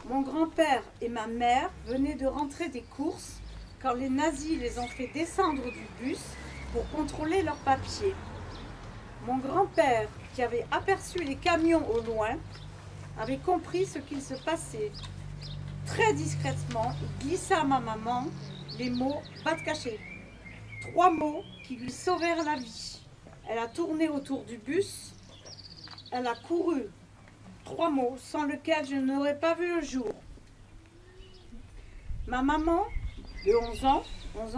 Mon grand-père et ma mère venaient de rentrer des courses quand les nazis les ont fait descendre du bus pour contrôler leurs papiers. Mon grand-père, qui avait aperçu les camions au loin, avait compris ce qu'il se passait. Très discrètement, il glissa à ma maman les mots « va te cacher ». 3 mots qui lui sauvèrent la vie. Elle a tourné autour du bus, elle a couru. 3 mots sans lesquels je n'aurais pas vu le jour. Ma maman, de 11 ans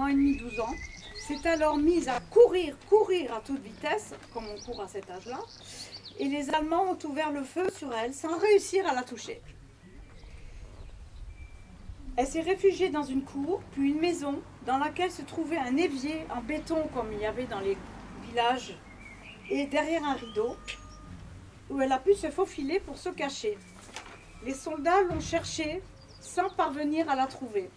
et demi, 12 ans, s'est alors mise à courir à toute vitesse, comme on court à cet âge-là, et les Allemands ont ouvert le feu sur elle sans réussir à la toucher. Elle s'est réfugiée dans une cour, puis une maison, dans laquelle se trouvait un évier en béton, comme il y avait dans les villages, et derrière un rideau, où elle a pu se faufiler pour se cacher. Les soldats l'ont cherchée sans parvenir à la trouver.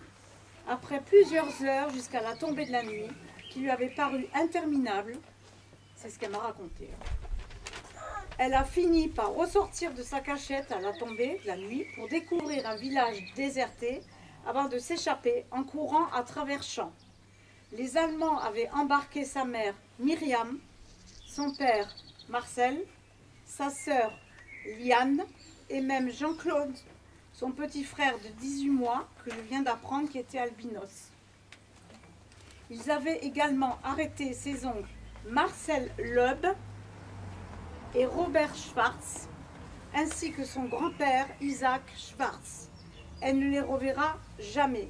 Après plusieurs heures jusqu'à la tombée de la nuit, qui lui avait paru interminable, c'est ce qu'elle m'a raconté. Elle a fini par ressortir de sa cachette à la tombée de la nuit pour découvrir un village déserté avant de s'échapper en courant à travers champs. Les Allemands avaient embarqué sa mère Myriam, son père Marcel, sa sœur Liane et même Jean-Claude, son petit frère de 18 mois que je viens d'apprendre qui était albinos. Ils avaient également arrêté ses oncles Marcel Loeb et Robert Schwartz, ainsi que son grand-père Isaac Schwartz. Elle ne les reverra jamais.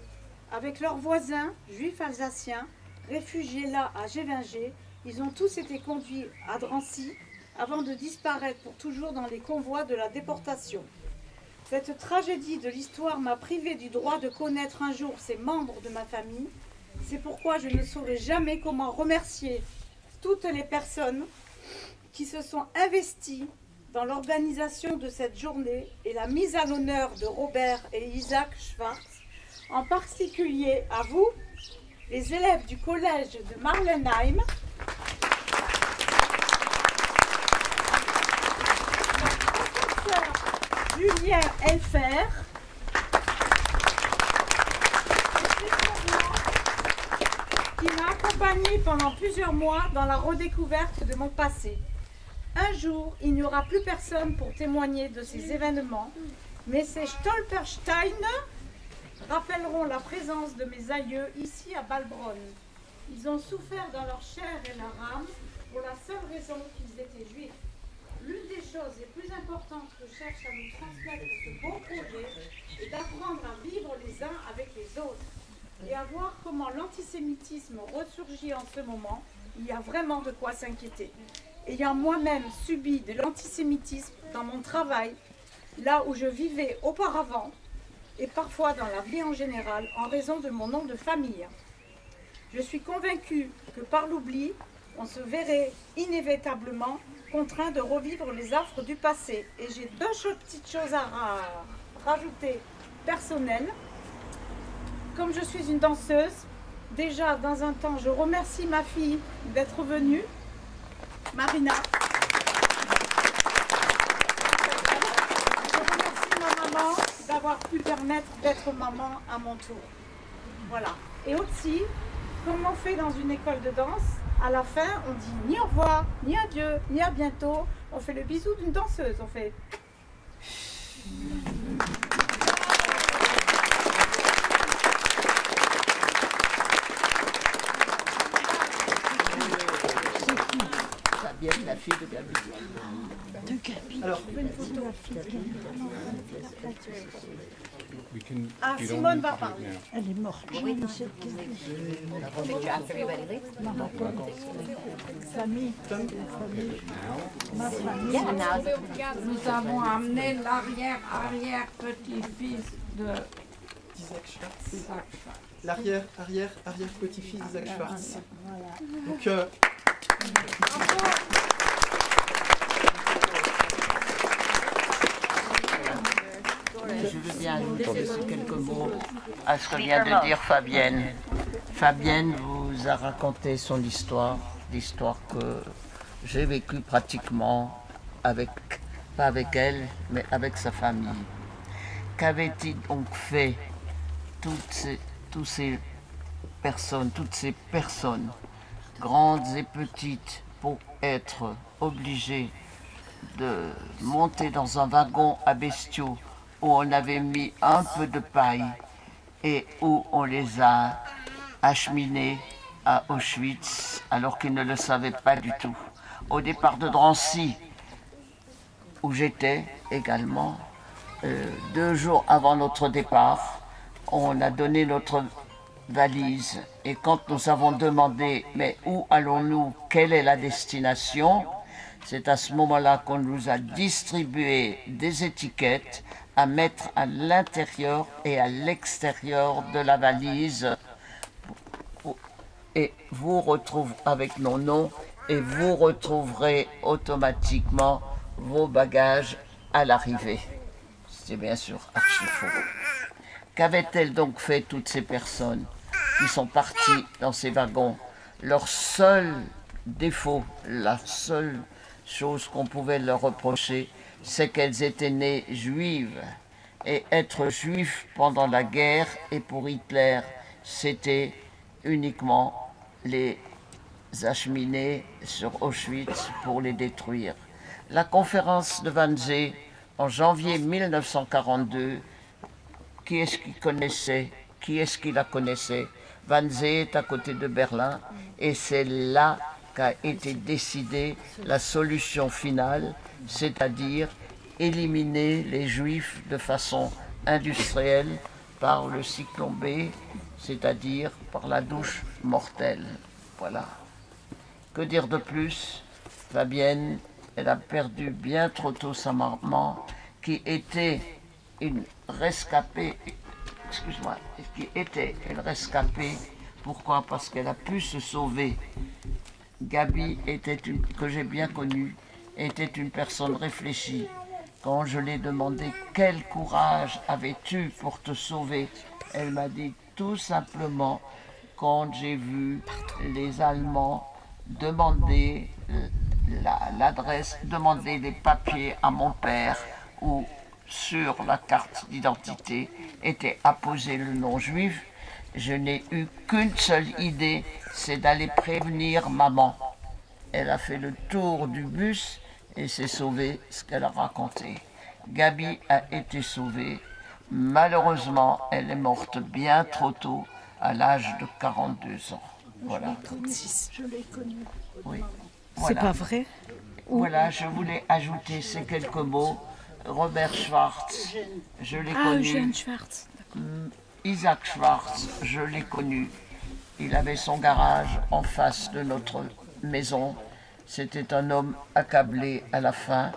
Avec leurs voisins juifs alsaciens, réfugiés là à Gévingey, ils ont tous été conduits à Drancy avant de disparaître pour toujours dans les convois de la déportation. Cette tragédie de l'histoire m'a privée du droit de connaître un jour ces membres de ma famille. C'est pourquoi je ne saurais jamais comment remercier toutes les personnes qui se sont investies dans l'organisation de cette journée et la mise à l'honneur de Robert et Isaac Schwartz, en particulier à vous, les élèves du collège de Marlenheim, Julien Elfer, qui m'a accompagné pendant plusieurs mois dans la redécouverte de mon passé. Un jour, il n'y aura plus personne pour témoigner de ces événements, mais ces Stolpersteine rappelleront la présence de mes aïeux ici à Balbronn. Ils ont souffert dans leur chair et leur âme pour la seule raison qu'ils étaient juifs. L'une des choses les plus importantes que cherche à nous transmettre ce beau projet est d'apprendre à vivre les uns avec les autres et à voir comment l'antisémitisme ressurgit en ce moment. Il y a vraiment de quoi s'inquiéter. Ayant moi-même subi de l'antisémitisme dans mon travail, là où je vivais auparavant, et parfois dans la vie en général, en raison de mon nom de famille. Je suis convaincue que par l'oubli, on se verrait inévitablement contraint de revivre les affres du passé. Et j'ai 2 petites choses à rajouter personnelles. Comme je suis une danseuse, déjà dans un temps, je remercie ma fille d'être venue, Marina. Je remercie ma maman d'avoir pu permettre d'être maman à mon tour. Voilà. Et aussi, comme on fait dans une école de danse, à la fin, on dit ni au revoir, ni adieu, ni à bientôt. On fait le bisou d'une danseuse. On fait... Fabienne, la fille de Gabriel. De Gabi. Alors, ah, Simone va parler. Elle est morte. Oui. Famille. Ma famille. Nous avons amené l'arrière-petit-fils de Isaac Schwartz. L'arrière-petit-fils d'Isaac Schwartz. Donc, je veux bien ajouter quelques mots à ce que vient de dire Fabienne. Fabienne vous a raconté son histoire, l'histoire que j'ai vécue pratiquement pas avec elle, mais avec sa famille. Qu'avait-il donc fait toutes ces personnes, grandes et petites, pour être obligés de monter dans un wagon à bestiaux où on avait mis un peu de paille et où on les a acheminés à Auschwitz alors qu'ils ne le savaient pas du tout. Au départ de Drancy, où j'étais également, 2 jours avant notre départ, on a donné notre valise. Et quand nous avons demandé « mais où allons-nous? Quelle est la destination ?» c'est à ce moment-là qu'on nous a distribué des étiquettes à mettre à l'intérieur et à l'extérieur de la valise. Et vous retrouvez avec nos noms et vous retrouverez automatiquement vos bagages à l'arrivée. C'est bien sûr archi faux. Qu'avaient-elles donc fait toutes ces personnes qui sont parties dans ces wagons? Leur seul défaut, la seule chose qu'on pouvait leur reprocher, c'est qu'elles étaient nées juives. Et être juif pendant la guerre et pour Hitler, c'était uniquement les acheminer sur Auschwitz pour les détruire. La conférence de Wannsee, en janvier 1942, qui est-ce qui connaissait? Qui est-ce qui la connaissait? Wannsee est à côté de Berlin et c'est là qu'a été décidée la solution finale, c'est-à-dire éliminer les Juifs de façon industrielle par le cyclone B, c'est-à-dire par la douche mortelle. Voilà. Que dire de plus? Fabienne, elle a perdu bien trop tôt sa maman, qui était une rescapée, excuse-moi, qui était une rescapée. Pourquoi? Parce qu'elle a pu se sauver. Gabi, que j'ai bien connue, était une personne réfléchie. Quand je lui ai demandé quel courage avais-tu pour te sauver, elle m'a dit tout simplement, quand j'ai vu les Allemands demander l'adresse, demander les papiers à mon père, où sur la carte d'identité était apposé le nom juif, je n'ai eu qu'une seule idée, c'est d'aller prévenir maman. Elle a fait le tour du bus et s'est sauvée, ce qu'elle a raconté. Gabi a été sauvée. Malheureusement, elle est morte bien trop tôt, à l'âge de 42 ans. Voilà. Je l'ai connue. Oui. C'est Voilà. pas vrai? Voilà, je voulais ajouter ces quelques mots. Robert Schwartz, je l'ai connu. Eugène Schwartz. Isaac Schwartz, je l'ai connu. Il avait son garage en face de notre maison. C'était un homme accablé à la fin.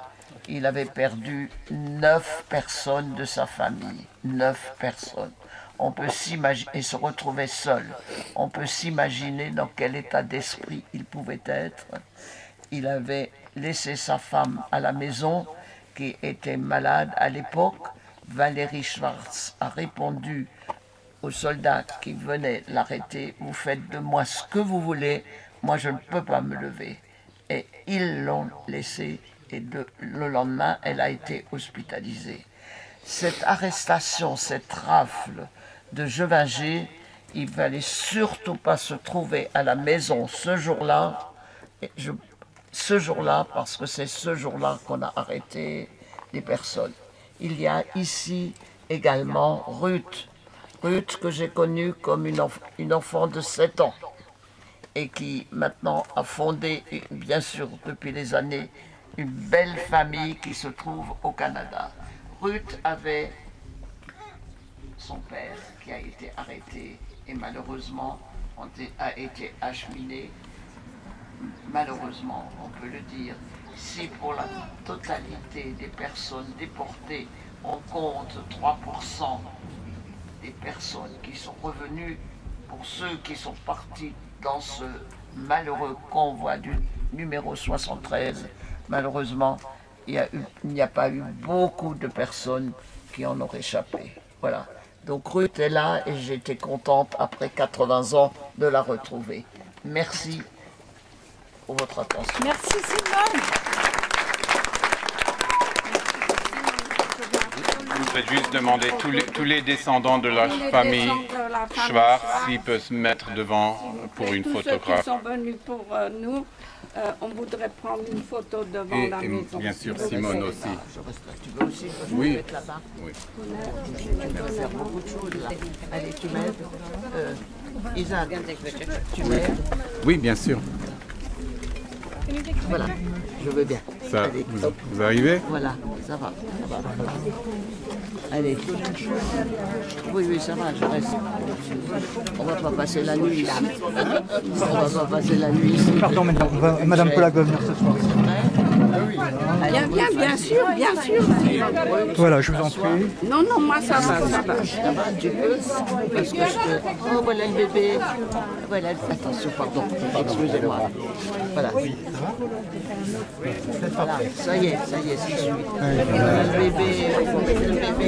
Il avait perdu 9 personnes de sa famille. 9 personnes. On peut s'imaginer, et se retrouvait seul. On peut s'imaginer dans quel état d'esprit il pouvait être. Il avait laissé sa femme à la maison, qui était malade à l'époque. Valérie Schwartz a répondu aux soldats qui venaient l'arrêter, vous faites de moi ce que vous voulez, moi je ne peux pas me lever. Et ils l'ont laissée et le lendemain, elle a été hospitalisée. Cette arrestation, cette rafle de Jevinger, il ne fallait surtout pas se trouver à la maison ce jour-là, parce que c'est ce jour-là qu'on a arrêté les personnes. Il y a ici également Ruth. Ruth que j'ai connue comme une enfant de 7 ans et qui maintenant a fondé, bien sûr depuis les années, une belle famille qui se trouve au Canada. Ruth avait son père qui a été arrêté et malheureusement a été acheminé. Malheureusement, on peut le dire, si pour la totalité des personnes déportées, on compte 3% des personnes qui sont revenues, pour ceux qui sont partis dans ce malheureux convoi du numéro 73, malheureusement, il n'y a pas eu beaucoup de personnes qui en ont échappé. Voilà. Donc Ruth est là et j'étais contente, après 80 ans, de la retrouver. Merci pour votre attention. Merci Simone. voudrais juste demander tous les descendants de la famille Schwartz s'ils peuvent se mettre devant pour une photographe. Tous ceux qui sont venus pour nous, on voudrait prendre une photo devant la maison. Bien sûr, Simone aussi. Tu veux aussi Oui. mettre là-bas? Oui. Tu peux faire beaucoup de choses là. Allez, tu m'aides. Isaac, tu m'aides? Oui, bien sûr. Voilà, je veux bien. Ça, Allez, vous arrivez? Voilà, ça va. Allez. Oui, ça va, je reste. On va pas passer la nuit ici. On va pas passer la nuit ici. Pardon, Madame Pollack va venir ce soir. Bien sûr, bien sûr. Voilà, je vous en prie. Non, moi ça va. Ça va, tu peux? Parce que Oh, voilà le bébé. Voilà, attention, pardon. Excusez-moi. Voilà. Voilà, ça y est, j'y suis. Voilà le bébé, il faut mettre le bébé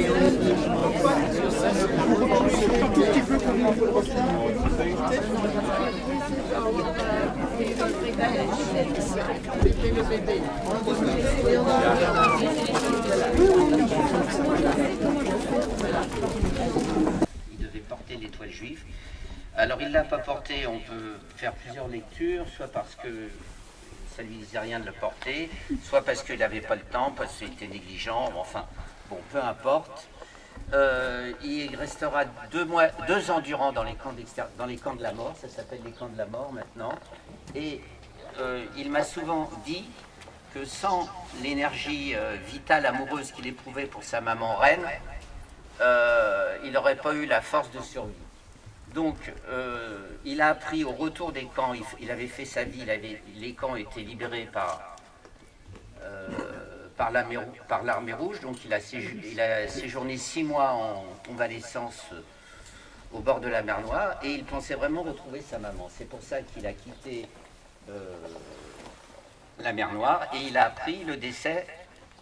Il devait porter l'étoile juive. Alors il ne l'a pas porté, on peut faire plusieurs lectures, soit parce que ça ne lui disait rien de le porter, soit parce qu'il n'avait pas le temps, parce qu'il était négligent, enfin, bon, peu importe. Il restera 2 ans durant dans les camps de la mort, ça s'appelle les camps de la mort maintenant, et il m'a souvent dit que sans l'énergie vitale, amoureuse qu'il éprouvait pour sa maman reine, il n'aurait pas eu la force de survie. Donc, il a appris au retour des camps, il avait fait sa vie, les camps étaient libérés par l'armée rouge, donc il a séjourné 6 mois en convalescence au bord de la mer Noire, et il pensait vraiment retrouver sa maman. C'est pour ça qu'il a quitté la mer Noire, et il a appris le décès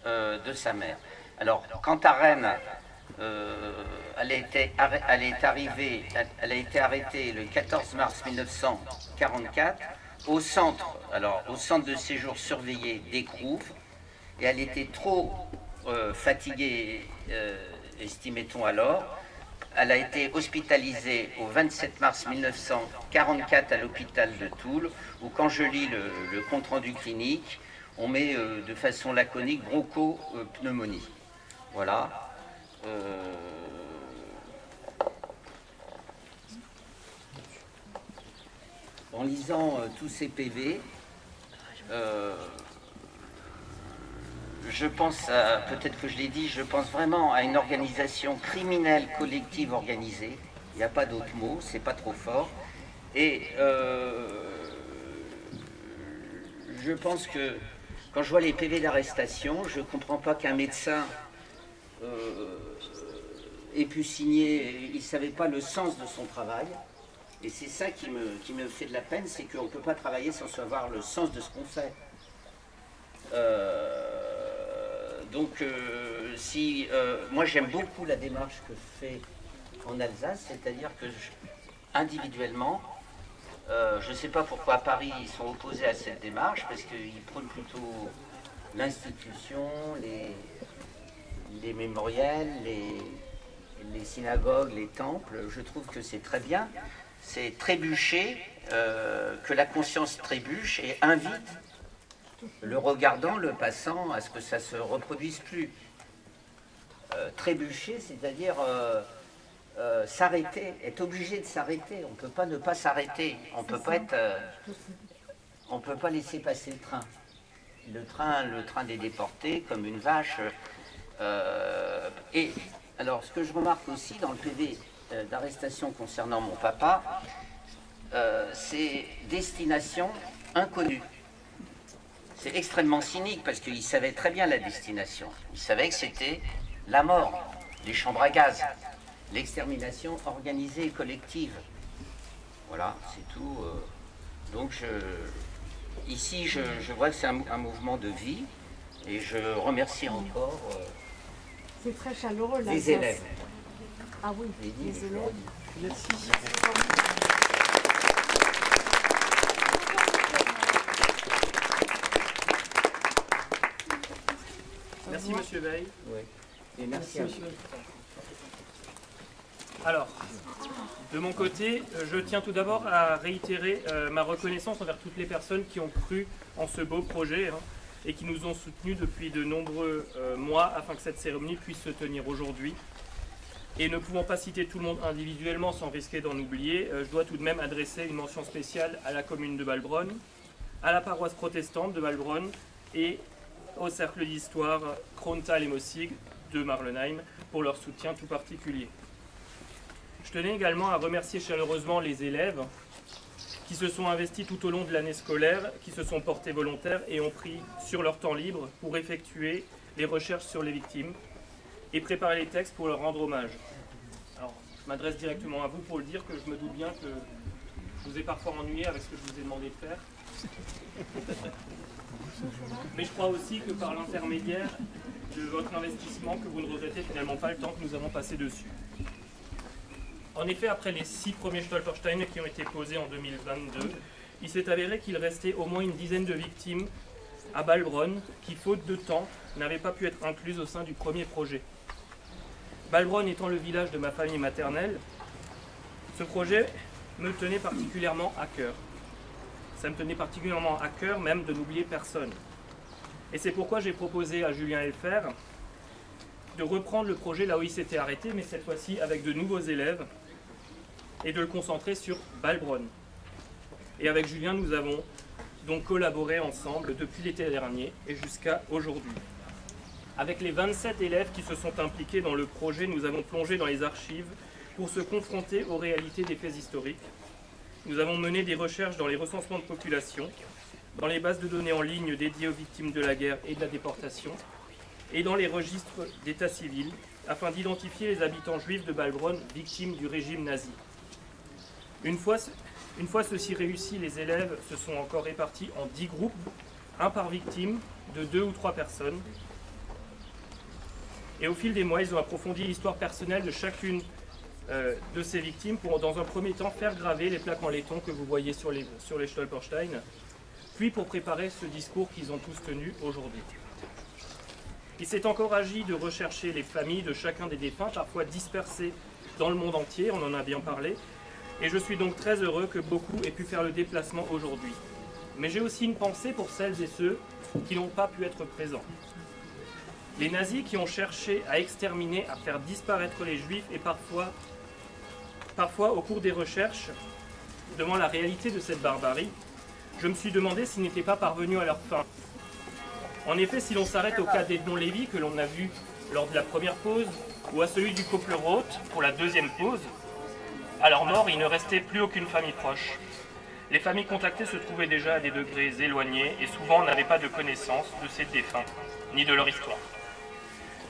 de sa mère. Alors, quant à Rennes, elle a été arrêtée le 14 mars 1944 au centre de séjour surveillé d'Écrouves, et elle était trop fatiguée, estimait-on alors. Elle a été hospitalisée au 27 mars 1944 à l'hôpital de Toul, où quand je lis le compte-rendu clinique, on met de façon laconique bronchopneumonie. Voilà. En lisant tous ces PV, je pense, peut-être que je l'ai dit, je pense vraiment à une organisation criminelle collective organisée. Il n'y a pas d'autre mot, c'est pas trop fort. Et je pense que quand je vois les PV d'arrestation, je ne comprends pas qu'un médecin ait pu signer, il ne savait pas le sens de son travail. Et c'est ça qui me fait de la peine, c'est qu'on ne peut pas travailler sans savoir le sens de ce qu'on fait. Moi j'aime beaucoup la démarche que je fais en Alsace, c'est-à-dire que individuellement, je ne sais pas pourquoi à Paris ils sont opposés à cette démarche, parce qu'ils prônent plutôt l'institution, les mémoriels, les synagogues, les temples. Je trouve que c'est très bien, c'est trébucher, que la conscience trébuche et invite le regardant, le passant, à ce que ça ne se reproduise plus. Trébucher, c'est-à-dire s'arrêter, être obligé de s'arrêter. On ne peut pas ne pas s'arrêter. On ne peut pas laisser passer le train. Le train des déportés, comme une vache. Et alors, ce que je remarque aussi dans le PV d'arrestation concernant mon papa, c'est destination inconnue. C'est extrêmement cynique parce qu'il savait très bien la destination. Il savait que c'était la mort, les chambres à gaz, l'extermination organisée et collective. Voilà, c'est tout. Donc ici, je vois que c'est un mouvement de vie et je remercie encore c'est très chaleureux, là, les élèves. Ah oui, les élèves. Merci. Merci Monsieur Veil. Oui. Et merci à vous. Alors, de mon côté, je tiens tout d'abord à réitérer ma reconnaissance envers toutes les personnes qui ont cru en ce beau projet et qui nous ont soutenus depuis de nombreux mois afin que cette cérémonie puisse se tenir aujourd'hui. Et ne pouvant pas citer tout le monde individuellement sans risquer d'en oublier, je dois tout de même adresser une mention spéciale à la commune de Balbronn, à la paroisse protestante de Balbronn et au cercle d'histoire Krontal et Mossig de Marlenheim pour leur soutien tout particulier. Je tenais également à remercier chaleureusement les élèves qui se sont investis tout au long de l'année scolaire, qui se sont portés volontaires et ont pris sur leur temps libre pour effectuer les recherches sur les victimes et préparer les textes pour leur rendre hommage. Alors, je m'adresse directement à vous pour le dire que je me doute bien que je vous ai parfois ennuyé avec ce que je vous ai demandé de faire. Mais je crois aussi que par l'intermédiaire de votre investissement, que vous ne regrettez finalement pas le temps que nous avons passé dessus. En effet, après les 6 premiers Stolpersteine qui ont été posés en 2022, il s'est avéré qu'il restait au moins une dizaine de victimes à Balbronn qui, faute de temps, n'avaient pas pu être incluses au sein du premier projet. Balbronn étant le village de ma famille maternelle, ce projet me tenait particulièrement à cœur. Ça me tenait particulièrement à cœur même de n'oublier personne. Et c'est pourquoi j'ai proposé à Julien Elfer de reprendre le projet là où il s'était arrêté, mais cette fois-ci avec de nouveaux élèves, et de le concentrer sur Balbronn. Et avec Julien, nous avons donc collaboré ensemble depuis l'été dernier et jusqu'à aujourd'hui. Avec les 27 élèves qui se sont impliqués dans le projet, nous avons plongé dans les archives pour se confronter aux réalités des faits historiques. Nous avons mené des recherches dans les recensements de population, dans les bases de données en ligne dédiées aux victimes de la guerre et de la déportation, et dans les registres d'état civil, afin d'identifier les habitants juifs de Balbronn victimes du régime nazi. Une fois ceci réussi, les élèves se sont encore répartis en 10 groupes, un par victime, de 2 ou 3 personnes. Et au fil des mois, ils ont approfondi l'histoire personnelle de chacune de ces victimes pour, dans un premier temps, faire graver les plaques en laiton que vous voyez sur les Stolpersteine, puis pour préparer ce discours qu'ils ont tous tenu aujourd'hui. Il s'est encore agi de rechercher les familles de chacun des défunts, parfois dispersés dans le monde entier, on en a bien parlé, et je suis donc très heureux que beaucoup aient pu faire le déplacement aujourd'hui. Mais j'ai aussi une pensée pour celles et ceux qui n'ont pas pu être présents. Les nazis qui ont cherché à exterminer, à faire disparaître les juifs, et parfois au cours des recherches, devant la réalité de cette barbarie, je me suis demandé s'ils n'étaient pas parvenus à leur fin. En effet, si l'on s'arrête au cas d'Edmond Lévy, que l'on a vu lors de la première pause, ou à celui du couple Roth pour la deuxième pause, à leur mort, il ne restait plus aucune famille proche. Les familles contactées se trouvaient déjà à des degrés éloignés et souvent n'avaient pas de connaissance de ces défunts, ni de leur histoire.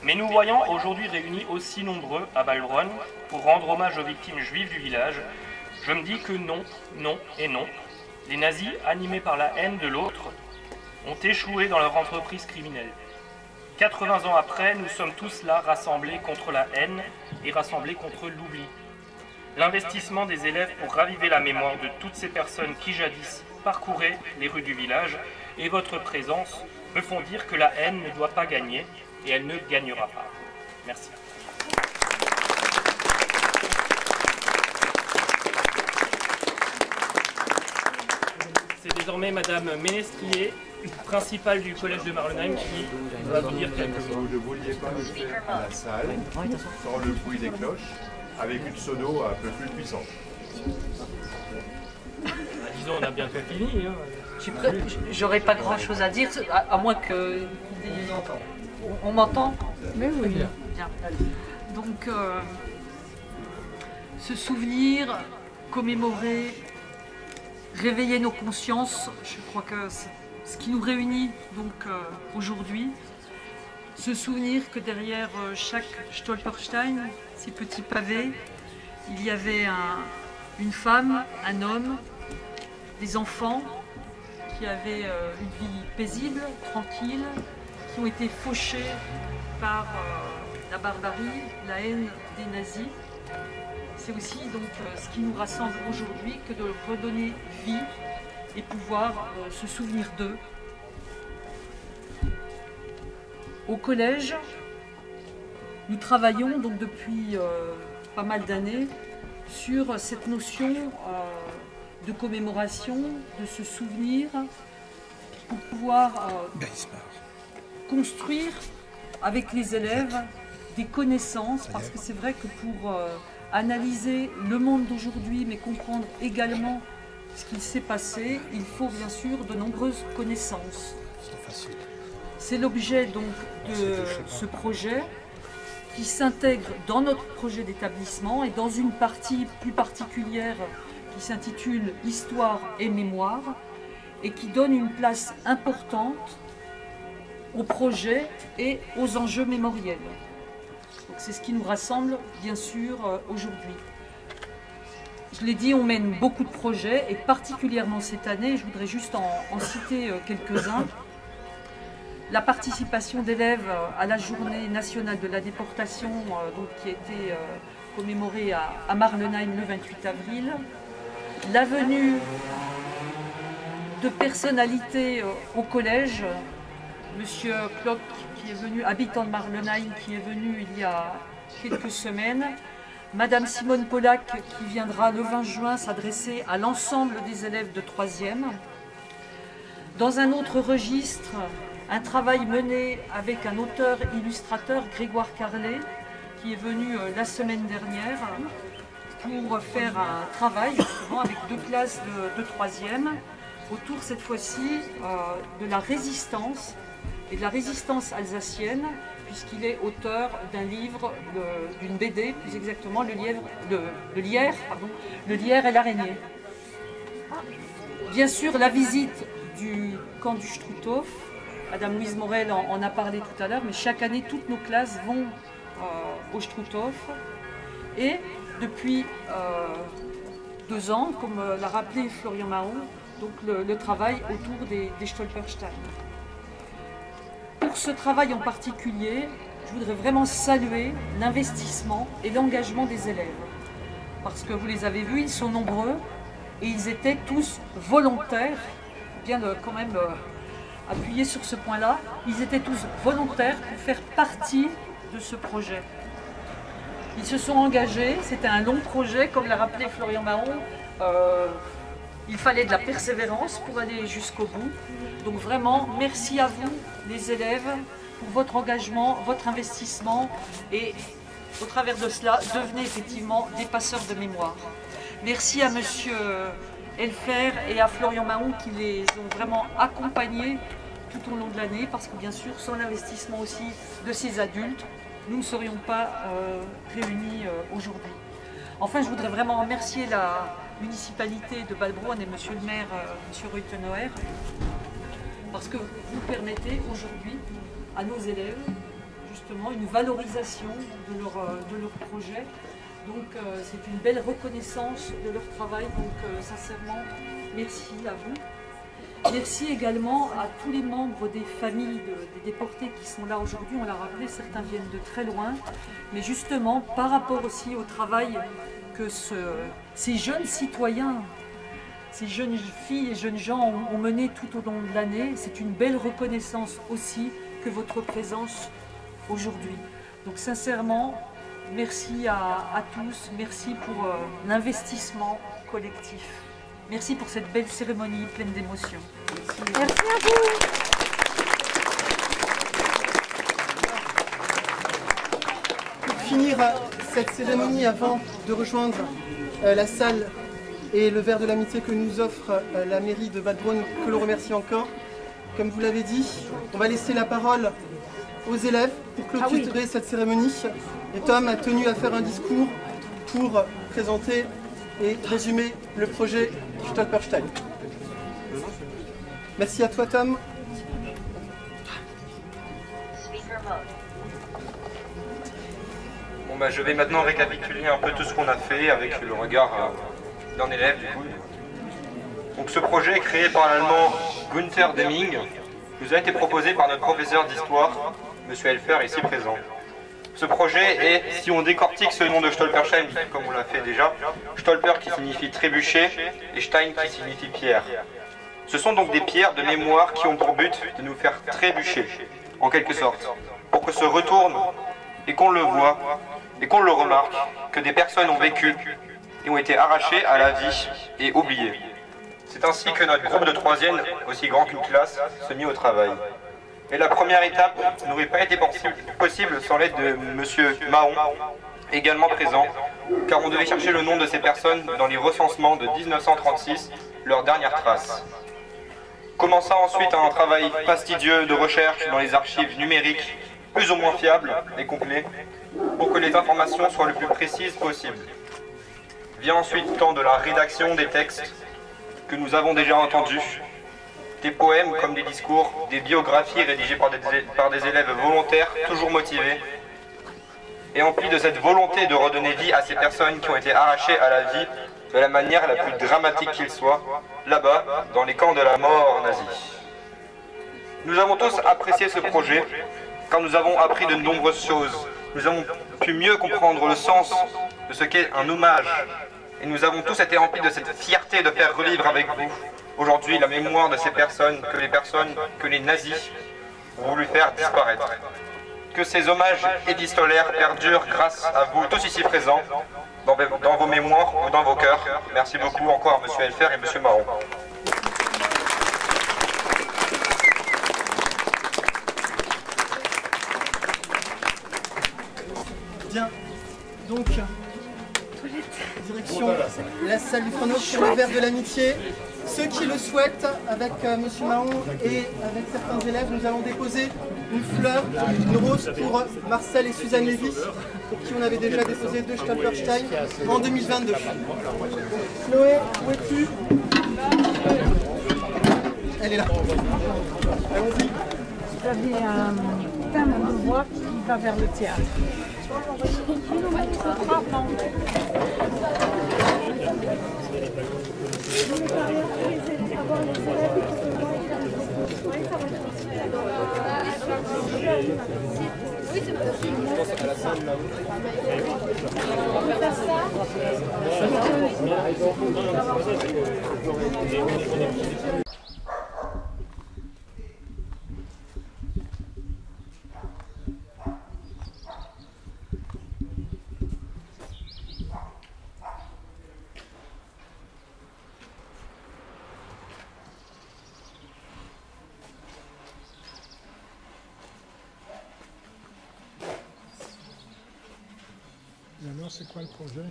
Mais nous voyons aujourd'hui réunis aussi nombreux à Balbronn pour rendre hommage aux victimes juives du village, je me dis que non, non et non. Les nazis, animés par la haine de l'autre, ont échoué dans leur entreprise criminelle. 80 ans après, nous sommes tous là rassemblés contre la haine et rassemblés contre l'oubli. L'investissement des élèves pour raviver la mémoire de toutes ces personnes qui jadis parcouraient les rues du village et votre présence me font dire que la haine ne doit pas gagner et elle ne gagnera pas. Merci. C'est désormais Madame Ménestrier, principale du collège de Marlenheim, qui va vous dire quelque chose. Vous ne vouliez pas le faire à la salle, sans le bruit des cloches, avec une sono un peu plus puissante. Disons, on a bientôt fini. J'aurais pas grand chose à dire, à moins que... On m'entend? Mais oui. Bien. Donc, se souvenir, commémorer, réveiller nos consciences, je crois que c'est ce qui nous réunit donc aujourd'hui. Se souvenir que derrière chaque Stolpersteine, ces petits pavés, il y avait une femme, un homme, des enfants qui avaient une vie paisible, tranquille, qui ont été fauchés par la barbarie, la haine des nazis. C'est aussi donc ce qui nous rassemble aujourd'hui que de redonner vie et pouvoir se souvenir d'eux. Au collège, Nous travaillons donc depuis pas mal d'années sur cette notion de commémoration, de se souvenir, pour pouvoir construire avec les élèves des connaissances, parce que c'est vrai que pour analyser le monde d'aujourd'hui, mais comprendre également ce qu'il s'est passé, il faut bien sûr de nombreuses connaissances. C'est l'objet donc de ce projet qui s'intègre dans notre projet d'établissement et dans une partie plus particulière qui s'intitule « Histoire et mémoire » et qui donne une place importante au projet et aux enjeux mémoriels. C'est ce qui nous rassemble bien sûr aujourd'hui. Je l'ai dit, on mène beaucoup de projets et particulièrement cette année, je voudrais juste en citer quelques-uns. La participation d'élèves à la journée nationale de la déportation donc, qui a été commémorée à Marlenheim le 28 avril. La venue de personnalités au collège, Monsieur Klock, qui est venu, habitant de Marlenheim, qui est venu il y a quelques semaines. Madame Simone Pollack, qui viendra le 20 juin s'adresser à l'ensemble des élèves de 3e. Dans un autre registre, un travail mené avec un auteur-illustrateur, Grégoire Carlet, qui est venu la semaine dernière pour faire un travail justement avec 2 classes de 3e, autour cette fois-ci de la résistance et de la résistance alsacienne, puisqu'il est auteur d'un livre, d'une BD, plus exactement, le lierre et l'araignée. Bien sûr, la visite du camp du Struthof, Madame Louise Morel en a parlé tout à l'heure, mais chaque année, toutes nos classes vont au Struthof. Et depuis 2 ans, comme l'a rappelé Florian Mahon, donc le travail autour des Stolpersteine. Pour ce travail en particulier, je voudrais vraiment saluer l'investissement et l'engagement des élèves. Parce que vous les avez vus, ils sont nombreux et ils étaient tous volontaires, bien quand même appuyer sur ce point-là, ils étaient tous volontaires pour faire partie de ce projet. Ils se sont engagés, c'était un long projet, comme l'a rappelé Florian Mahon, il fallait de la persévérance pour aller jusqu'au bout. Donc vraiment, merci à vous, les élèves, pour votre engagement, votre investissement et au travers de cela, devenez effectivement des passeurs de mémoire. Merci à Monsieur Elfer et à Florian Mahon qui les ont vraiment accompagnés tout au long de l'année parce que bien sûr, sans l'investissement aussi de ces adultes, nous ne serions pas réunis aujourd'hui. Enfin, je voudrais vraiment remercier la municipalité de Balbronn et Monsieur le maire, Monsieur Ruytenoer, parce que vous permettez aujourd'hui à nos élèves justement une valorisation de leur projet. Donc c'est une belle reconnaissance de leur travail, donc sincèrement merci à vous. Merci également à tous les membres des familles des déportés qui sont là aujourd'hui. On l'a rappelé, certains viennent de très loin, mais justement par rapport aussi au travail que ces jeunes citoyens, ces jeunes filles et jeunes gens ont mené tout au long de l'année, c'est une belle reconnaissance aussi que votre présence aujourd'hui. Donc sincèrement, merci à tous, merci pour l'investissement collectif. Merci pour cette belle cérémonie pleine d'émotions. Merci à vous. Pour finir cette cérémonie, avant de rejoindre la salle et le verre de l'amitié que nous offre la mairie de Balbronn, que l'on remercie encore, comme vous l'avez dit, on va laisser la parole aux élèves pour clôturer cette cérémonie. Et Tom a tenu à faire un discours pour présenter et résumer le projet Stolpersteine. Merci à toi Tom. Bon, je vais maintenant récapituler un peu tout ce qu'on a fait avec le regard d'un élève du coup. Donc ce projet créé par l'allemand Gunther Deming nous a été proposé par notre professeur d'histoire, M. Elfer, ici présent. Ce projet est, si on décortique ce nom de Stolperstein, comme on l'a fait déjà, Stolper qui signifie trébucher et Stein qui signifie pierre. Ce sont donc des pierres de mémoire qui ont pour but de nous faire trébucher, en quelque sorte, pour que se retourne et qu'on le voit et qu'on le remarque, que des personnes ont vécu et ont été arrachées à la vie et oubliées. C'est ainsi que notre groupe de 3e, aussi grand qu'une classe, se mit au travail. Et la première étape n'aurait pas été possible sans l'aide de M. Mahon, également présent, car on devait chercher le nom de ces personnes dans les recensements de 1936, leurs dernières traces. Commença ensuite un travail fastidieux de recherche dans les archives numériques, plus ou moins fiables et complets, pour que les informations soient le plus précises possible. Vient ensuite le temps de la rédaction des textes que nous avons déjà entendus, des poèmes comme des discours, des biographies rédigées par des élèves volontaires, toujours motivés, et emplis de cette volonté de redonner vie à ces personnes qui ont été arrachées à la vie de la manière la plus dramatique qu'il soit, là-bas, dans les camps de la mort nazie. Nous avons tous apprécié ce projet, car nous avons appris de nombreuses choses. Nous avons pu mieux comprendre le sens de ce qu'est un hommage, et nous avons tous été remplis de cette fierté de faire revivre avec vous, aujourd'hui, la mémoire de ces personnes que les nazis ont voulu faire disparaître. Que ces hommages épistolaires perdurent grâce à vous tous ici présents, dans vos mémoires ou dans vos cœurs. Merci beaucoup encore à M. Elfer et M. Mahon. Bien, donc, direction la salle du Phréneau pour le verre de l'amitié. Ceux qui le souhaitent, avec M. Mahon et avec certains élèves, nous allons déposer une fleur, une rose pour Marcel et Suzanne Lévy, pour qui on avait déjà déposé 2 Stolperstein en 2022. Chloé, où es-tu? Elle est là. Allons-y. Vous avez un thème de voix qui va vers le théâtre. Maintenant, c'est quoi le projet?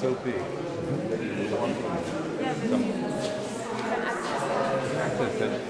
So big. c'est fait.